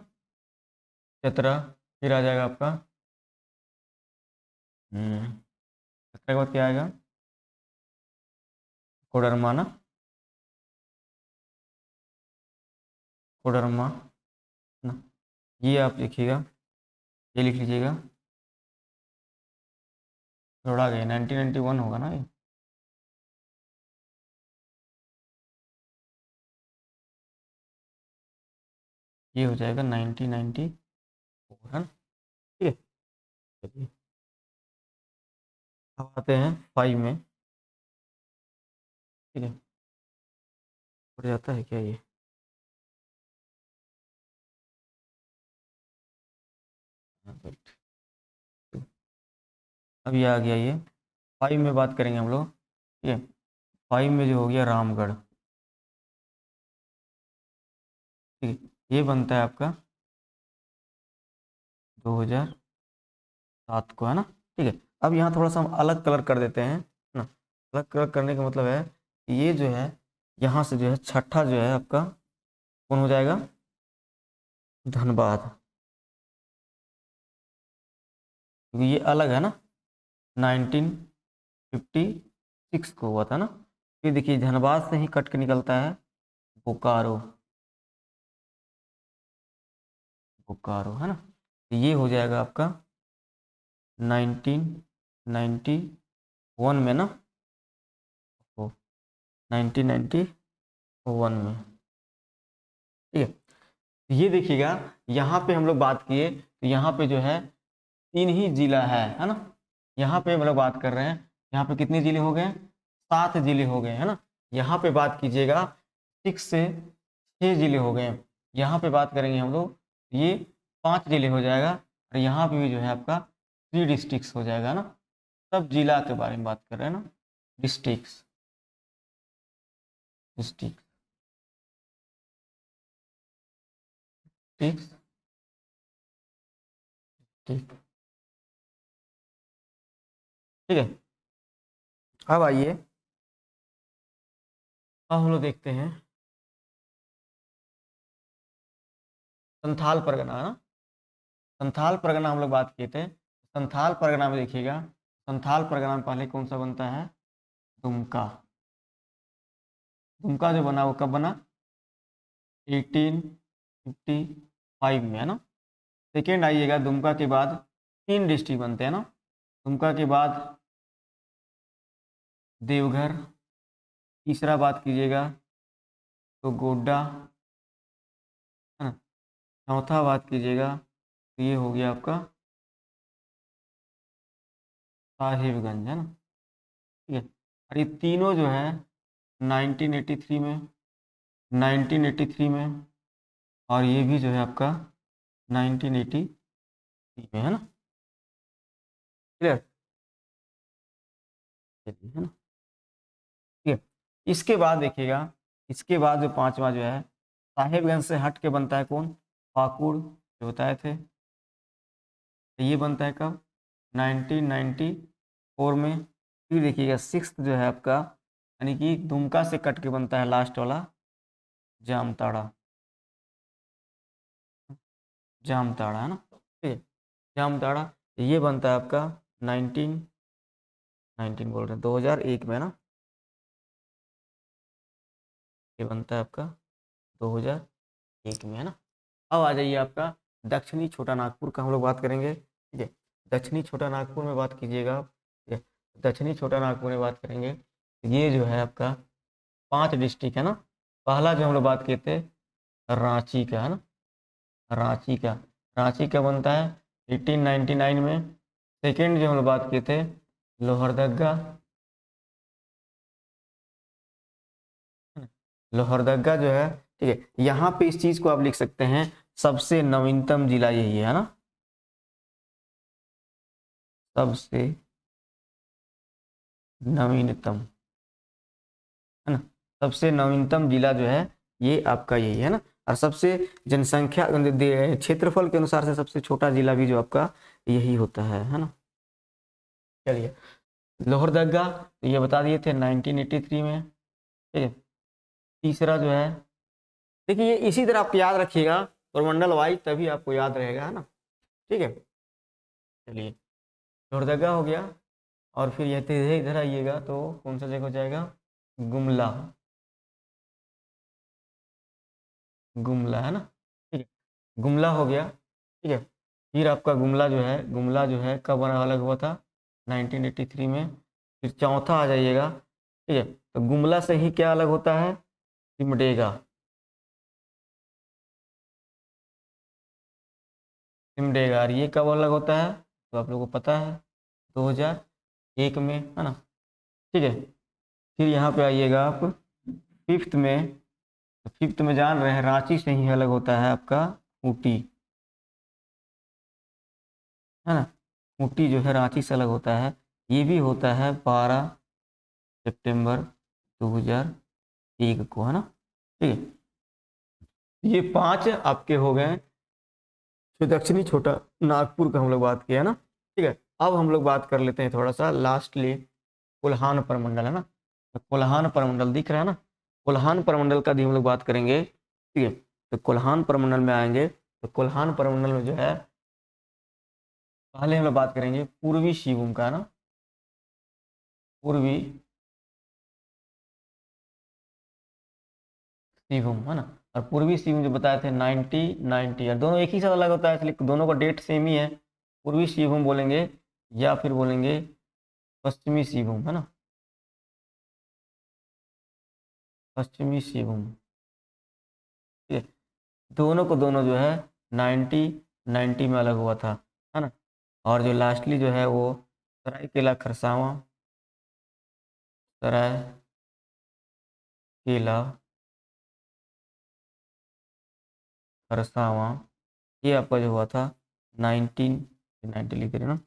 17। फिर आ जाएगा आपका 17 के बाद क्या आएगा, कोडरमा ना, कोडरमा ना, ये आप लिखिएगा, ये लिख लीजिएगा, थोड़ा गया 1991 होगा ना ये हो जाएगा 1994, है ना, ठीक है। चलिए अब आते हैं 5 में, ठीक है। बढ़ जाता है क्या ये, अभी आ गया ये 5 में बात करेंगे हम लोग, ठीक है। 5 में जो हो गया रामगढ़, ठीक है, ये बनता है आपका 2007 को, है ना, ठीक है। अब यहाँ थोड़ा सा हम अलग कलर कर देते हैं ना, अलग कलर करने का मतलब है कि ये जो है यहाँ से जो है छठा जो है आपका कौन हो जाएगा, धनबाद, क्योंकि ये अलग है ना, 1956 को हुआ था ना। फिर देखिए धनबाद से ही कट के निकलता है बोकारो, बोकारो, है ना, तो ये हो जाएगा आपका 1991 में ना, ओ 1991 में, ठीक है। ये देखिएगा, यहाँ पे हम लोग बात किए तो यहाँ पे जो है 3 ही जिला है ना, यहाँ पे हम लोग बात कर रहे हैं, यहाँ पे कितने जिले हो गए, 7 जिले हो गए, है ना। यहाँ पे बात कीजिएगा 6 से 6 जिले हो गए, यहाँ पे बात करेंगे हम लोग ये 5 जिले हो जाएगा, और यहाँ पे भी जो है आपका 3 डिस्ट्रिक्ट्स हो जाएगा ना। सब जिला के बारे में बात कर रहे हैं ना, डिस्ट्रिक्ट्स, डिस्ट्रिक्ट, ठीक, ठीक, ठीक है। अब आइए, अब हम लोग देखते हैं संथाल परगना, है ना, संथाल परगना हम लोग बात किए थे। संथाल परगना में देखिएगा, संथाल परगना में पहले कौन सा बनता है, दुमका, दुमका जो बना वो कब बना, 1855 में, है ना। सेकेंड आइएगा, दुमका के बाद 3 डिस्ट्रिक्ट बनते हैं ना, दुमका के बाद देवघर, तीसरा बात कीजिएगा तो गोड्डा, है ना, चौथा बात कीजिएगा तो ये हो गया आपका साहिबगंज, है ना, ठीक है। और ये तीनों जो है 1983 में, 1983 में, और ये भी जो है आपका 1983 में, है ना, क्लियर, चलिए, है ना, ठीक है। इसके बाद देखिएगा, इसके बाद जो पांचवा जो है साहिबगंज से हट के बनता है कौन, पाकुड़, जो बताए थे, तो ये बनता है कब, 1994 में। फिर देखिएगा सिक्स्थ जो है आपका, यानी कि दुमका से कट के बनता है लास्ट वाला, जामताड़ा, जामताड़ा, है ना, ठीक है, जामताड़ा, ये बनता है आपका 19 बोल रहे हैं 2001 में ना, ये बनता है आपका 2001 एक में, है ना। अब आ जाइए आपका दक्षिणी छोटा नागपुर का हम लोग बात करेंगे, ठीक है। दक्षिणी छोटा नागपुर में बात कीजिएगा आप, ठीक है। दक्षिणी छोटा नागपुर में बात करेंगे, ये जो है आपका 5 डिस्ट्रिक्ट है ना। पहला जो हम लोग बात किए थे रांची का, है ना। रांची का, रांची का बनता है 1899 में। सेकेंड जो हम लोग बात किए थे लोहरदगा, लोहरदगा जो है, ठीक है। यहाँ पे इस चीज को आप लिख सकते हैं, सबसे नवीनतम जिला यही है ना। सबसे नवीनतम, है ना। सबसे नवीनतम जिला जो है ये आपका यही है ना। और सबसे जनसंख्या क्षेत्रफल के अनुसार से सबसे छोटा जिला भी जो आपका यही होता है ना। चलिए, लोहरदगा तो ये बता दिए थे 1983 में, ठीक है। तीसरा जो है, देखिए ये इसी तरह आप याद रखिएगा प्रमंडल वाइज, तभी आपको याद रहेगा, है ना। ठीक है, चलिए लोहरदगा हो गया। और फिर ये धीरे इधर आइएगा तो कौन सा जगह हो जाएगा, गुमला, गुमला है ना, ठीक है। गुमला हो गया, ठीक है। फिर आपका गुमला जो है, गुमला जो है कब बना अलग हुआ था 1983 में। फिर चौथा आ जाइएगा, ठीक है। तो गुमला से ही क्या अलग होता है, सिमडेगा, सिमडेगा। और ये कब अलग होता है तो आप लोगों को पता है 2001 में, है ना, ठीक है। फिर यहाँ पे आइएगा आप फिफ्थ में, तो फिफ्थ में जान रहे हैं रांची से ही अलग होता है आपका ऊटी, है ना। ऊटी जो है रांची से अलग होता है, ये भी होता है 12 सितंबर 2001 को, है ना, ठीक है। ये 5 आपके हो गए जो दक्षिणी छोटा नागपुर का हम लोग बात किया, है ना, ठीक है। अब हम लोग बात कर लेते हैं थोड़ा सा लास्टली कोल्हान परमंडल, है ना। तो कोल्हान परमंडल दिख रहा है ना, कोल्हान परमंडल का भी हम लोग बात करेंगे, ठीक है। तो कोल्हान परमंडल में आएंगे तो कोल्हान परमंडल में जो है पहले हम लोग बात करेंगे पूर्वी सिंहभूम का, है ना, पूर्वी सिंहभूम, है ना। और पूर्वी सिंहभूम जो बताए थे 90 और दोनों एक ही साथ अलग होता है, इसलिए दोनों का डेट सेम ही है। पूर्वी सिंहभूम बोलेंगे या फिर बोलेंगे पश्चिमी सिंहभूम, है ना, पश्चिमी सिंहभूम, ठीक है। दोनों को दोनों जो है 90 में अलग हुआ था, है ना। और जो लास्टली जो है वो सरायकेला खरसावां, सरायकेला खरसावां, ये आपका जो हुआ था 1990 लिख रहे ना,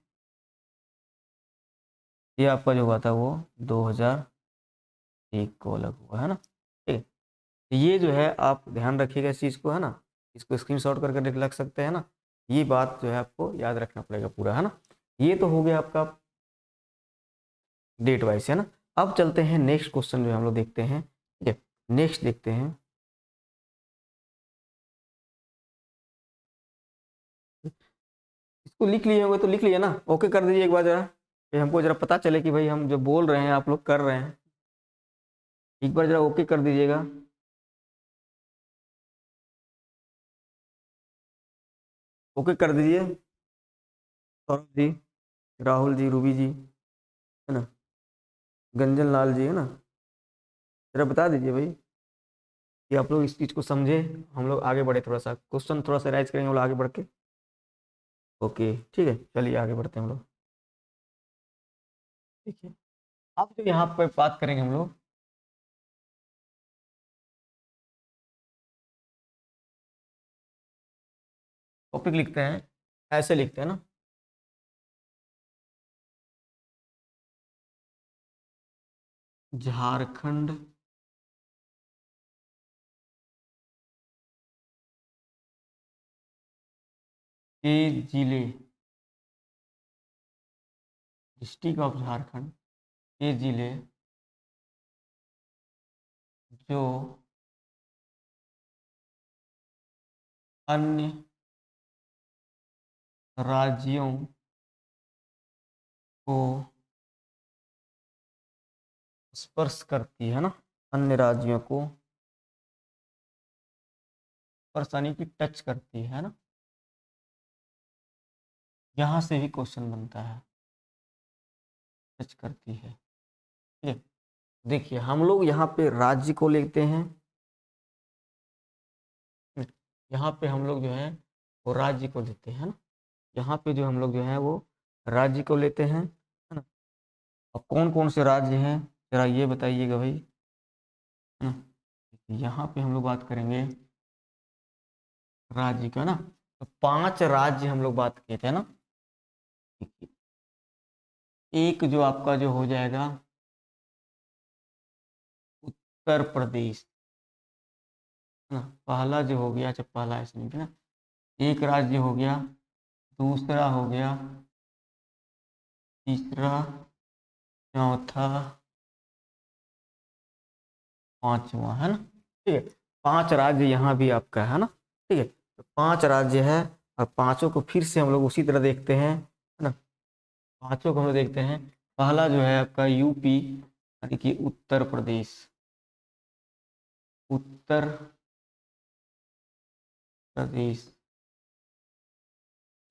ये आपका जो हुआ था वो 2001 को अलग हुआ, है ना, ठीक है। तो ये जो है आप ध्यान रखिएगा इस चीज़ को, है ना। इसको स्क्रीनशॉट करके रख सकते हैं ना। ये बात जो है आपको याद रखना पड़ेगा पूरा, है ना। ये तो हो गया आपका डेट वाइज, है ना। अब चलते हैं नेक्स्ट क्वेश्चन जो हम लोग देखते हैं, ठीक है। नेक्स्ट देखते हैं, इसको लिख लिए होंगे तो लिख लिए ना, ओके कर दीजिए एक बार जरा, हमको जरा पता चले कि भाई हम जो बोल रहे हैं आप लोग कर रहे हैं। एक बार जरा ओके कर दीजिएगा, ओके कर दीजिए। सौरभ जी, राहुल जी, रूबी जी, है ना, गंजन लाल जी, है ना। जरा बता दीजिए भाई कि आप लोग इस चीज़ को समझे, हम लोग आगे बढ़े, थोड़ा सा क्वेश्चन थोड़ा सा राइज करेंगे हम लोग आगे बढ़ के। ओके, ठीक है, चलिए आगे बढ़ते हैं हम लोग, ठीक है। अब जो यहाँ पे बात करेंगे हम लोग, टॉपिक लिखते हैं, ऐसे लिखते हैं ना, झारखंड के जिले, डिस्ट्रिक्ट ऑफ झारखंड के जिले जो अन्य राज्यों को स्पर्श करती है ना, अन्य राज्यों को स्पर्श यानी कि टच करती है ना, यहाँ से भी क्वेश्चन बनता है, टच करती है। ठीक है, देखिए हम लोग यहाँ पे राज्य को लेते हैं, यहाँ पे हम लोग जो है वो राज्य को लेते हैं ना, यहाँ पे जो हम लोग जो है वो राज्य को लेते हैं, है ना। अब कौन कौन से राज्य हैं जरा ये बताइएगा भाई, है ना। यहाँ पे हम लोग बात करेंगे राज्य का ना, तो 5 राज्य हम लोग बात किए थे ना। एक जो आपका जो हो जाएगा उत्तर प्रदेश, है ना, पहला जो हो गया, अच्छा पहला ऐसे नहीं ना, एक राज्य हो गया, दूसरा हो गया, तीसरा, चौथा, पांचवा, है ना। ठीक है, 5 राज्य यहाँ भी आपका है ना। ठीक है, तो 5 राज्य है और पांचों को फिर से हम लोग उसी तरह देखते हैं, है ना। पांचों को हम लोग देखते हैं, पहला जो है आपका यूपी यानी कि उत्तर प्रदेश, उत्तर प्रदेश,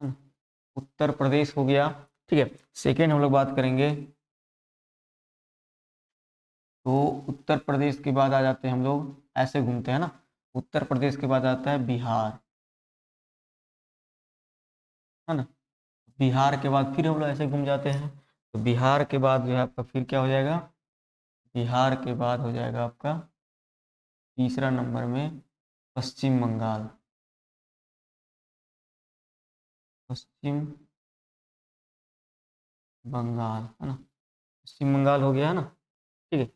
है ना? उत्तर प्रदेश हो गया। ठीक है, सेकेंड हम लोग बात करेंगे, तो उत्तर प्रदेश के बाद आ जाते हैं हम लोग, ऐसे घूमते हैं ना, उत्तर प्रदेश के बाद आता है बिहार, है ना। बिहार के बाद फिर हम लोग ऐसे घूम जाते हैं, तो बिहार के बाद जो है आपका फिर क्या हो जाएगा, बिहार के बाद हो जाएगा आपका तीसरा नंबर में पश्चिम बंगाल, पश्चिम बंगाल, है ना। पश्चिम बंगाल हो गया है ना। ठीक है,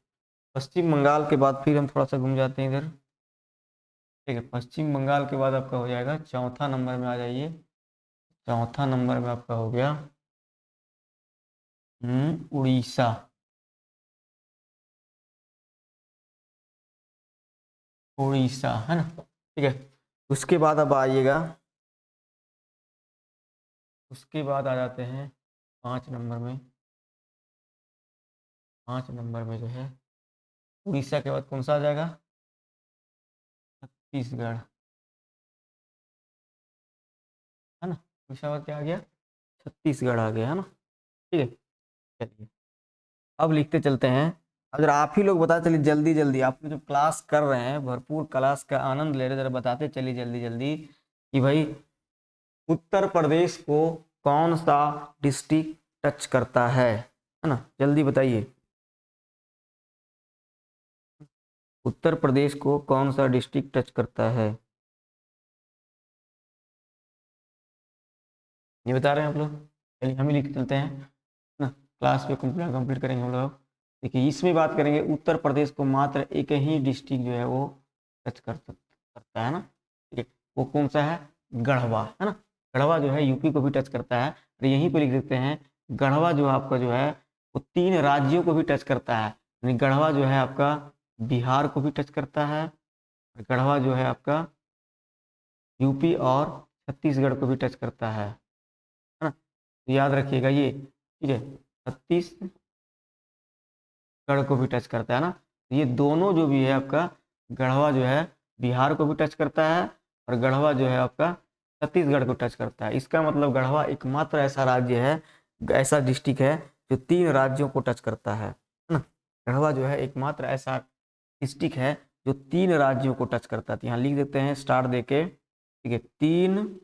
पश्चिम बंगाल के बाद फिर हम थोड़ा सा घूम जाते हैं इधर। ठीक है, पश्चिम बंगाल के बाद आपका हो जाएगा, चौथा नंबर में आ जाइए, चौथा नंबर में आपका हो गया उड़ीसा, उड़ीसा, है ना। ठीक है, उसके बाद अब आइएगा, उसके बाद आ जाते हैं 5 नंबर में, 5 नंबर में जो है उड़ीसा के बाद कौन सा आ जाएगा, छत्तीसगढ़, है ना। उड़ीसा के बाद क्या आ गया, छत्तीसगढ़ आ गया, है ना। ठीक है, चलिए अब लिखते चलते हैं। अगर आप ही लोग बता चलिए जल्दी जल्दी, आप लोग जो क्लास कर रहे हैं भरपूर क्लास का आनंद ले रहे हैं, जरा बताते चलिए जल्दी जल्दी कि भाई उत्तर प्रदेश को कौन सा डिस्ट्रिक्ट टच करता है ना, जल्दी बताइए। उत्तर प्रदेश को कौन सा डिस्ट्रिक्ट टच करता है, ये बता रहे हैं आप लोग। चलिए हम ही लिख चलते हैं ना, क्लास पे कंप्लीट करेंगे हम लोग। देखिए इसमें बात करेंगे उत्तर प्रदेश को मात्र एक ही डिस्ट्रिक्ट जो है वो टच करता है ना। ठीक है, वो कौन सा है, गढ़वा, है ना। गढ़वा जो है यूपी को भी टच करता है, और यहीं पे लिख देते हैं गढ़वा जो आपका जो है वो 3 राज्यों को भी टच करता है, यानी गढ़वा जो है आपका बिहार को भी टच करता है, और गढ़वा जो है आपका यूपी और छत्तीसगढ़ को भी टच करता है ना। तो याद रखिएगा ये, ठीक है, छत्तीसगढ़ को भी टच करता है ना। तो ये दोनों जो भी है आपका, गढ़वा जो है बिहार को भी टच करता है, और गढ़वा जो है आपका छत्तीसगढ़ को टच करता है। इसका मतलब गढ़वा एकमात्र ऐसा राज्य है, ऐसा डिस्ट्रिक्ट है जो 3 राज्यों को टच करता है ना। गढ़वा जो है एकमात्र ऐसा डिस्ट्रिक्ट है जो 3 राज्यों को टच करता है। तो यहाँ लिख देते हैं स्टार देके, ठीक है, 3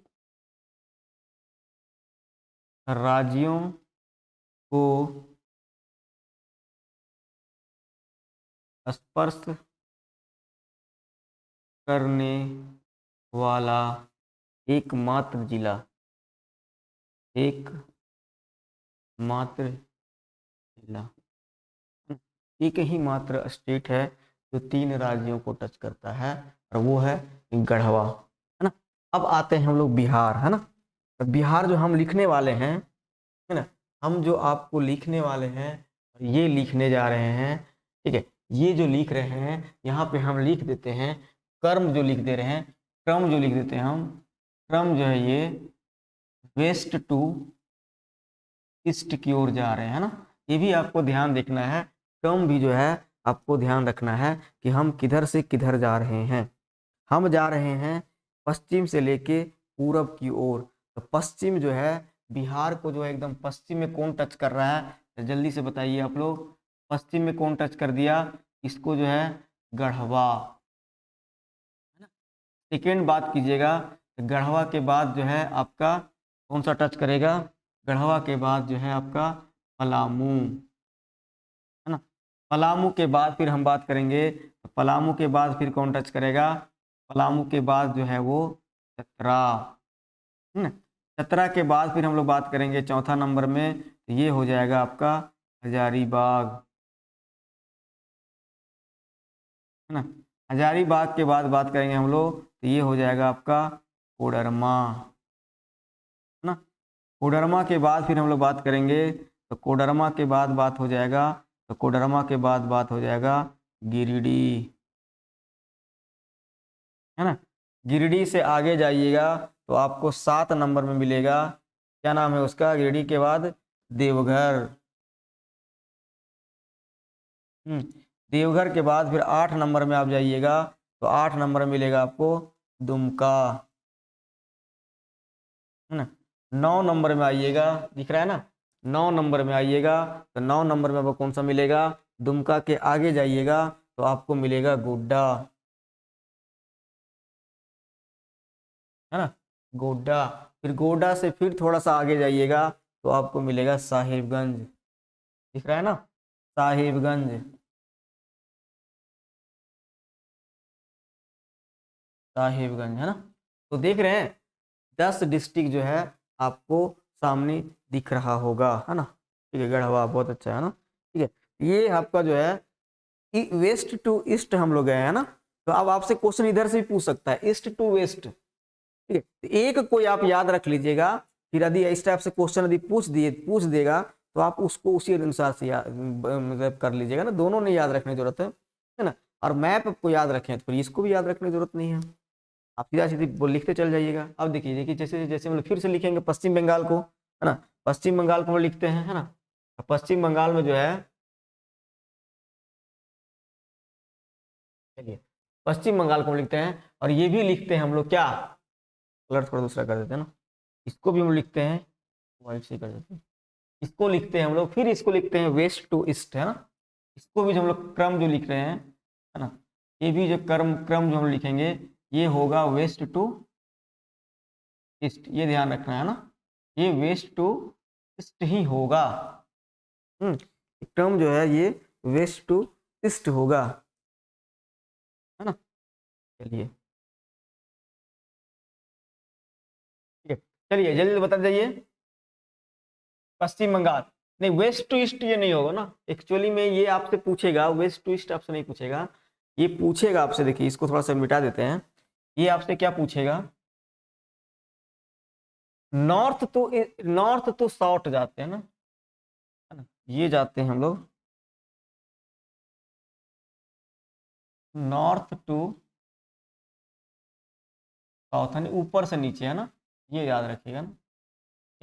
राज्यों को स्पर्श करने वाला एकमात्र जिला, एकमात्र जिला, एक ही मात्र स्टेट है जो 3 राज्यों को टच करता है, और वो है गढ़वा, है ना। अब आते हैं हम लोग बिहार, है ना। तो बिहार जो हम लिखने वाले हैं, है ना, हम जो आपको लिखने वाले हैं ये लिखने जा रहे हैं। ठीक है, ये जो लिख रहे हैं यहाँ पे हम लिख देते हैं कर्म, जो लिख दे रहे हैं क्रम जो लिख देते हैं हम, क्रम जो है ये वेस्ट टू ईस्ट की ओर जा रहे हैं ना। ये भी आपको ध्यान देखना है, क्रम भी जो है आपको ध्यान रखना है कि हम किधर से किधर जा रहे हैं। हम जा रहे हैं पश्चिम से लेके पूरब की ओर। तो पश्चिम जो है बिहार को जो है एकदम पश्चिम में कौन टच कर रहा है, तो जल्दी से बताइए आप लोग। पश्चिम में कौन टच कर दिया इसको, जो है गढ़वा, है ना। सेकेंड बात कीजिएगा, तो गढ़वा के बाद जो है आपका कौन सा टच करेगा, गढ़वा के बाद जो है आपका पलामू, है ना। पलामू के बाद फिर हम बात करेंगे, तो पलामू के बाद फिर कौन टच करेगा, पलामू के बाद जो है वो चतरा, है ना। चतरा के बाद फिर हम लोग बात करेंगे चौथा नंबर में, तो ये हो जाएगा आपका हजारीबाग, है ना। हजारीबाग के बाद बात करेंगे हम लोग, तो ये हो जाएगा आपका कोडरमा, है ना। कोडरमा के बाद फिर हम लोग बात करेंगे, तो कोडरमा के बाद बात हो जाएगा, तो कोडरमा के बाद बात हो जाएगा गिरिडीह, है ना। गिरिडीह से आगे जाइएगा तो आपको 7 नंबर में मिलेगा, क्या नाम है उसका, गिरिडीह के बाद देवघर। देवघर के बाद फिर 8 नंबर में आप जाइएगा, तो 8 नंबर में मिलेगा आपको दुमका, है ना। 9 नंबर में आइएगा, दिख रहा है ना, 9 नंबर में आइएगा, तो 9 नंबर में आपको कौन सा मिलेगा, दुमका के आगे जाइएगा तो आपको मिलेगा गोड्डा, है ना, गोड्डा। फिर गोड्डा से फिर थोड़ा सा आगे जाइएगा तो आपको मिलेगा साहिबगंज, दिख रहा है ना, साहिबगंज, साहिबगंज, है ना। तो देख रहे हैं 10 डिस्ट्रिक्ट जो है आपको सामने दिख रहा होगा, है ना। ठीक है, गढ़वा बहुत अच्छा है ना। ठीक है, ये आपका जो है वेस्ट टू ईस्ट हम लोग गए हैं ना। तो अब आपसे क्वेश्चन इधर से भी पूछ सकता है, ईस्ट टू वेस्ट, ठीक है। तो एक कोई आप याद रख लीजिएगा, फिर यदि इस टाइप से क्वेश्चन यदि पूछ देगा तो आप उसको उसी अनुसार से मतलब कर लीजिएगा ना, दोनों नहीं याद रखने की जरूरत है ना। और मैप को याद रखें तो फिर इसको भी याद रखने की जरूरत नहीं है, आप सीधा सीधी लिखते चल जाइएगा। अब देखिए देखिए जैसे जैसे हम लोग फिर से लिखेंगे पश्चिम बंगाल को, है ना, पश्चिम बंगाल को हम लिखते हैं, है ना। पश्चिम बंगाल में जो है, चलिए पश्चिम बंगाल को हम लिखते हैं, और ये भी लिखते हैं हम लोग क्या, कलर थोड़ा दूसरा कर देते हैं ना, इसको भी हम लिखते हैं व्हाइट से कर देते हैं, इसको लिखते हैं हम लोग, फिर इसको लिखते हैं वेस्ट टू ईस्ट, है ना। इसको भी जो हम लोग क्रम जो लिख रहे हैं, है ना, ये भी जो क्रम क्रम जो हम लिखेंगे ये होगा वेस्ट टू ईस्ट, ये ध्यान रखना है ना, ये वेस्ट टू ईस्ट ही होगा। क्रम जो है ये वेस्ट टू ईस्ट होगा, है ना। चलिए ठीक है, चलिए जल्दी बता जाइए। पश्चिम बंगाल नहीं, वेस्ट टू ईस्ट ये नहीं होगा ना, एक्चुअली में ये आपसे पूछेगा, वेस्ट टू ईस्ट आपसे नहीं पूछेगा, ये पूछेगा आपसे, देखिए इसको थोड़ा सा मिटा देते हैं, ये आपसे क्या पूछेगा, नॉर्थ तो साउथ जाते हैं ना, है ना, ये जाते हैं हम लोग नॉर्थ टू साउथ, है ऊपर से नीचे, है ना, ये याद रखिएगा ना,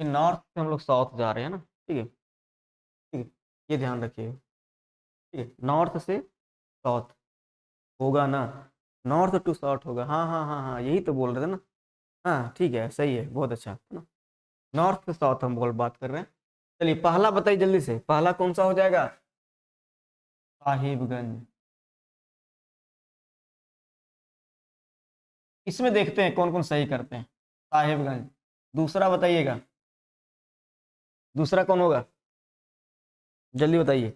ये नॉर्थ से हम लोग साउथ जा रहे हैं ना, ठीक है, ठीक है, ये ध्यान रखिएगा, ठीक है, नॉर्थ से साउथ होगा ना, नॉर्थ टू साउथ होगा, हाँ हाँ हाँ हाँ, यही तो बोल रहे थे ना, हाँ ठीक है, सही है, बहुत अच्छा है ना, नॉर्थ से साउथ हम बोल बात कर रहे हैं। चलिए पहला बताइए जल्दी से, पहला कौन सा हो जाएगा, साहिबगंज। इसमें देखते हैं कौन कौन सही करते हैं, साहिबगंज। दूसरा बताइएगा, दूसरा कौन होगा, जल्दी बताइए,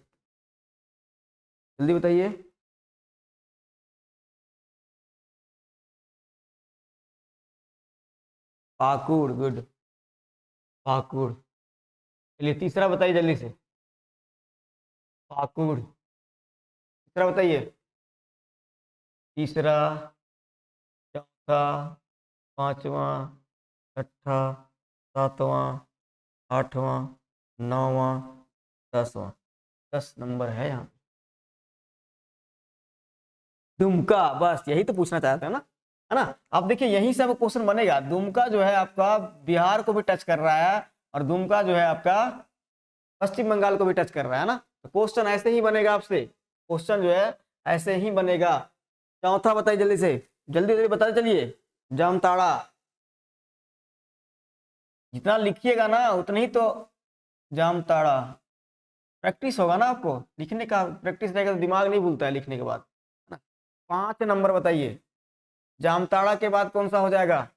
जल्दी बताइए, पाकुड़, गुड, पाकुड़। चलिए तीसरा बताइए जल्दी से, पाकुड़। तीसरा बताइए, तीसरा, चौथा, पांचवा, छठा, सातवां, आठवां, नौवां, 10वां, 10 नंबर है यहाँ, दुमका, बस यही तो पूछना चाहते हैं ना, है ना। अब देखिए यहीं से अब क्वेश्चन बनेगा, दुमका जो है आपका बिहार को भी टच कर रहा है, और दुमका जो है आपका पश्चिम बंगाल को भी टच कर रहा है ना, तो क्वेश्चन ऐसे ही बनेगा आपसे, क्वेश्चन जो है ऐसे ही बनेगा। चौथा बताइए जल्दी से, जल्दी जल्दी बताते चलिए, जामताड़ा। जितना लिखिएगा ना उतना ही तो जामताड़ा। प्रैक्टिस होगा ना आपको लिखने का, प्रैक्टिस रहेगा तो दिमाग नहीं भूलता है लिखने के बाद, है ना। 5 नंबर बताइए, जामताड़ा के बाद कौन सा हो जाएगा?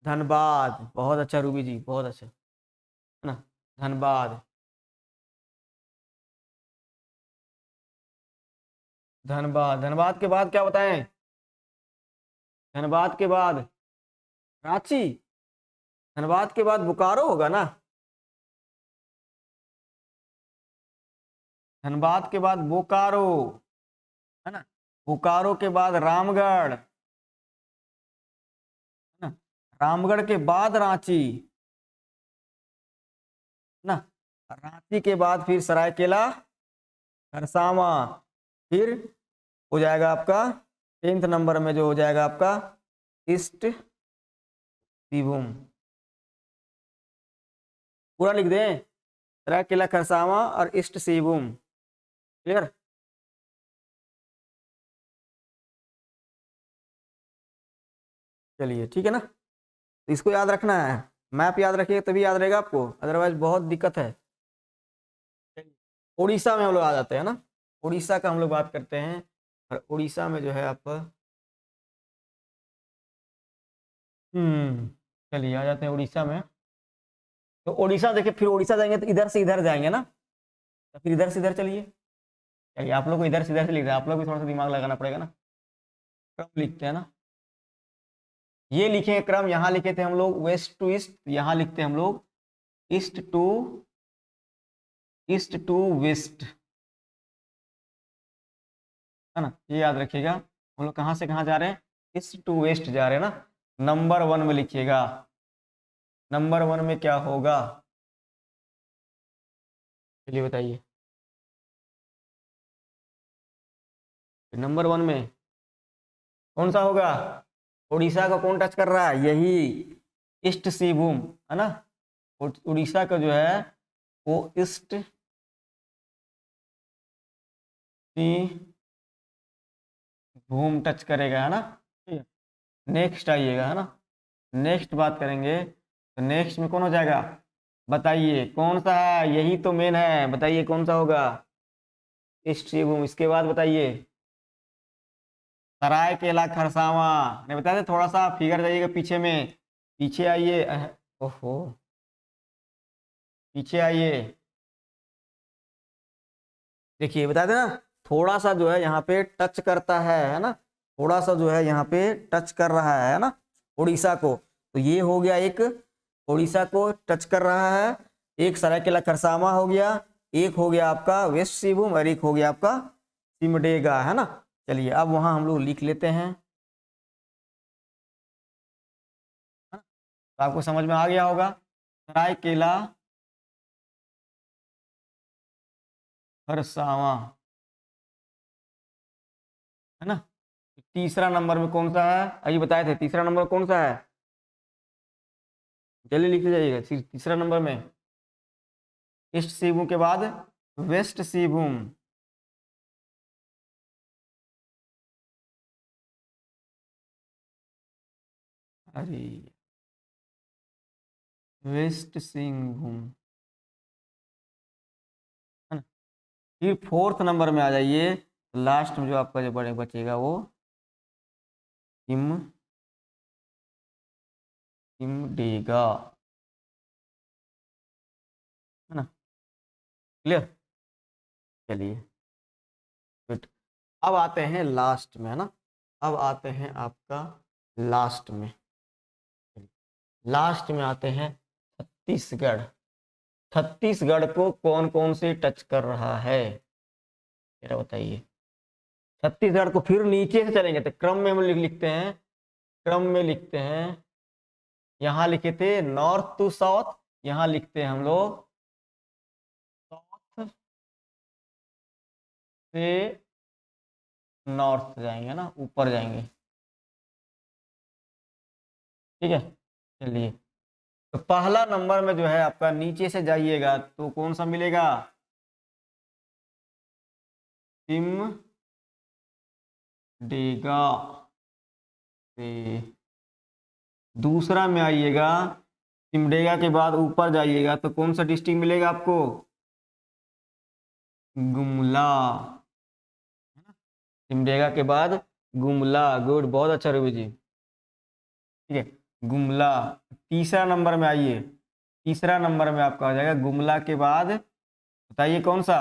धनबाद। बहुत अच्छा रूबी जी, बहुत अच्छा, है ना। धनबाद। धनबाद, धनबाद के बाद क्या बताएं? धनबाद के बाद रांची। धनबाद के बाद बोकारो होगा ना। धनबाद के बाद बोकारो, है ना। बोकारो के बाद रामगढ़, है ना। रामगढ़ के बाद रांची, है ना। रांची के बाद फिर सरायकेला खरसावां, फिर हो जाएगा आपका 10th नंबर में जो हो जाएगा आपका ईस्ट सिंहभूम। पूरा लिख दें, सरायकेला खरसावां और ईस्ट सिंहभूम। क्लियर। चलिए ठीक है ना, तो इसको याद रखना है। मैप याद रखिए तभी याद रहेगा आपको, अदरवाइज बहुत दिक्कत है। उड़ीसा में हम लोग आ जाते हैं ना, उड़ीसा का हम लोग बात करते हैं। और उड़ीसा में जो है आप चलिए आ जाते हैं उड़ीसा में। तो उड़ीसा देखिए, फिर उड़ीसा जाएंगे तो इधर से इधर जाएंगे ना, तो फिर इधर से इधर चलिए। चलिए आप लोग को इधर से इधर से लिख रहे हैं, आप लोग भी थोड़ा सा दिमाग लगाना पड़ेगा ना। क्रम लिखते हैं ना, ये लिखे क्रम, यहाँ लिखे थे हम लोग वेस्ट टू ईस्ट, यहाँ लिखते हैं हम लोग ईस्ट टू वेस्ट, है ना। ये याद रखिएगा, हम लोग कहाँ से कहाँ जा रहे हैं? ईस्ट टू वेस्ट जा रहे हैं ना। नंबर 1 में लिखिएगा, नंबर 1 में क्या होगा? चलिए बताइए, नंबर 1 में कौन सा होगा? उड़ीसा का कौन टच कर रहा है? यही ईस्ट सिंहभूम, है ना। उड़ीसा का जो है वो ईस्ट सिंहभूम टच करेगा, है ना। नेक्स्ट आइएगा, है ना। नेक्स्ट बात करेंगे तो नेक्स्ट में कौन हो जाएगा? बताइए कौन सा है, यही तो मेन है, बताइए कौन सा होगा? ईस्ट सिंहभूम। इसके बाद बताइए सरायकेला खरसावां, नहीं बताते, थोड़ा सा फिगर जाइएगा पीछे में, पीछे आइए। ओहो, पीछे आइए, देखिए बता देना, थोड़ा सा जो है यहाँ पे टच करता है ना। थोड़ा सा जो है यहाँ पे टच कर रहा है ना उड़ीसा को। तो ये हो गया एक, उड़ीसा को टच कर रहा है। एक सरायकेला खरसावां हो गया, एक हो गया आपका वेस्ट सिंहभूम और एक हो गया आपका सिमडेगा, है ना। चलिए अब वहां हम लोग लिख लेते हैं, है ना? तो आपको समझ में आ गया होगा, सरायकेला खरसावां, है ना। तीसरा नंबर में कौन सा है? अभी बताए थे, तीसरा नंबर कौन सा है? जल्दी लिख जाइएगा, तीसरा नंबर में ईस्ट सिंहभूम के बाद वेस्ट सिंहभूम। अरे वेस्ट सिंहभूम, है ना। फिर 4th नंबर में आ जाइए, लास्ट में जो आपका जो बड़े बचेगा वो सिम सिमडेगा, है ना। क्लियर। चलिए गुड। अब आते हैं लास्ट में, है ना। अब आते हैं आपका लास्ट में, लास्ट में आते हैं छत्तीसगढ़। छत्तीसगढ़ को कौन कौन से टच कर रहा है मेरा बताइए? छत्तीसगढ़ को फिर नीचे से चलेंगे तो क्रम में हम लिखते हैं, क्रम में लिखते हैं। यहाँ लिखे थे नॉर्थ टू साउथ, यहाँ लिखते हैं हम लोग साउथ से नॉर्थ जाएंगे ना, ऊपर जाएंगे। ठीक है। चलिए, तो पहला नंबर में जो है आपका नीचे से जाइएगा तो कौन सा मिलेगा? सिमडेगा, दूसरा में आइएगा, सिमडेगा के बाद ऊपर जाइएगा तो कौन सा डिस्ट्रिक्ट मिलेगा आपको? गुमला। सिमडेगा के बाद गुमला। गुड, बहुत अच्छा रवि जी। ठीक है, गुमला। तीसरा नंबर में आइए, तीसरा नंबर में आपका आ जाएगा गुमला के बाद, बताइए कौन सा?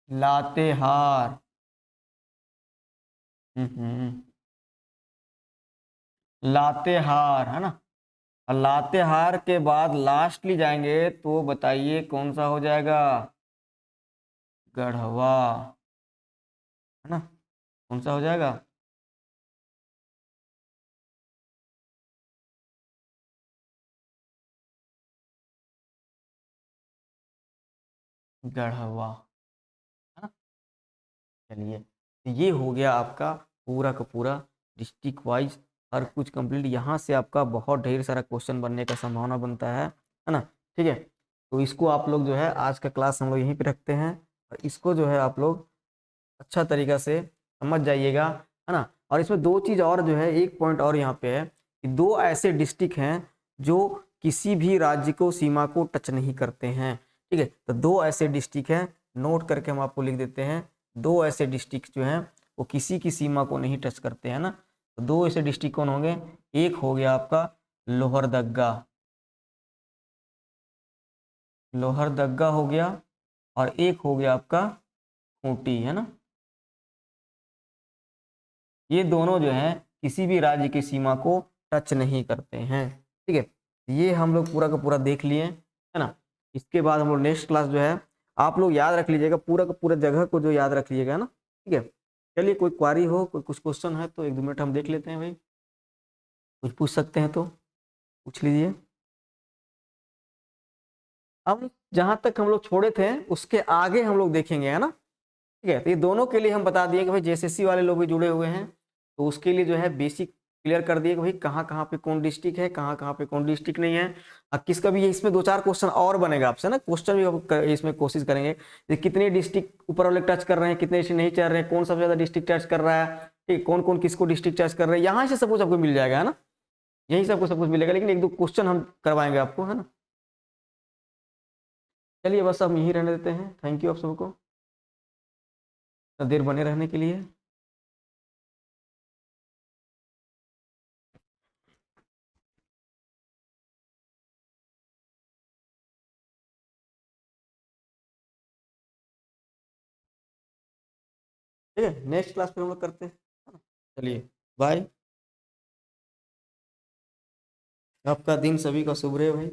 लातेहार। लातेहार है ना। और लातेहार के बाद लास्टली जाएंगे तो बताइए कौन सा हो जाएगा? गढ़वा, है ना। कौन सा हो जाएगा? गढ़वा, है ना। चलिए, तो ये हो गया आपका पूरा का पूरा डिस्ट्रिक्ट वाइज हर कुछ कंप्लीट। यहाँ से आपका बहुत ढेर सारा क्वेश्चन बनने का संभावना बनता है ना। ठीक है, तो इसको आप लोग जो है आज का क्लास हम लोग यहीं पे रखते हैं, और इसको जो है आप लोग अच्छा तरीका से समझ जाइएगा, है ना। और इसमें दो चीज़ और जो है, एक पॉइंट और यहाँ पे है कि दो ऐसे डिस्ट्रिक्ट हैं जो किसी भी राज्य को सीमा को टच नहीं करते हैं। ठीक है, तो दो ऐसे डिस्ट्रिक्ट हैं, नोट करके हम आपको लिख देते हैं। दो ऐसे डिस्ट्रिक्ट जो हैं वो किसी की सीमा को नहीं टच करते हैं ना। तो दो ऐसे डिस्ट्रिक्ट कौन होंगे? एक हो गया आपका लोहरदग्गा, लोहरदग्गा हो गया, और एक हो गया आपका खूंटी, है ना। ये दोनों जो हैं किसी भी राज्य की सीमा को टच नहीं करते हैं। ठीक है, ये हम लोग पूरा का पूरा देख लिए, है ना। इसके बाद हम लोग नेक्स्ट क्लास जो है, आप लोग याद रख लीजिएगा पूरा का पूरा जगह को जो याद रख लीजिएगा ना। ठीक है, चलिए, कोई क्वारी हो, कोई कुछ क्वेश्चन है तो एक दो मिनट हम देख लेते हैं भाई। कुछ पूछ सकते हैं तो पूछ लीजिए। अब जहां तक हम लोग छोड़े थे उसके आगे हम लोग देखेंगे, है ना। ठीक है, तो ये दोनों के लिए हम बता दिए कि भाई जेएसएससी वाले लोग भी जुड़े हुए हैं, तो उसके लिए जो है बेसिक क्लियर कर दिए कि भाई कहाँ कहाँ पे कौन डिस्ट्रिक्ट है, कहाँ कहाँ पे कौन डिस्ट्रिक्ट नहीं है। अब किसका भी इसमें दो चार क्वेश्चन और बनेगा आपसे ना, क्वेश्चन भी इसमें कोशिश करेंगे कि कितने डिस्ट्रिक्ट ऊपर वाले टच कर रहे हैं, कितने डिस्ट्रिक्ट नहीं चल रहे हैं, कौन सबसे ज्यादा डिस्ट्रिक्ट टच कर रहा है, ठीक, कौन कौन किसको डिस्ट्रिक्ट टच कर रहे हैं, यहाँ से सब कुछ आपको मिल जाएगा, है ना। यही सब कुछ मिलेगा, लेकिन एक दो क्वेश्चन हम करवाएंगे आपको, है ना। चलिए, बस हम यहीं रहने देते हैं। थैंक यू आप सबको इतना देर बने रहने के लिए। ठीक है, नेक्स्ट क्लास पे हम लोग करते हैं, है ना? चलिए, बाय। आपका दिन सभी का शुभ रहे भाई।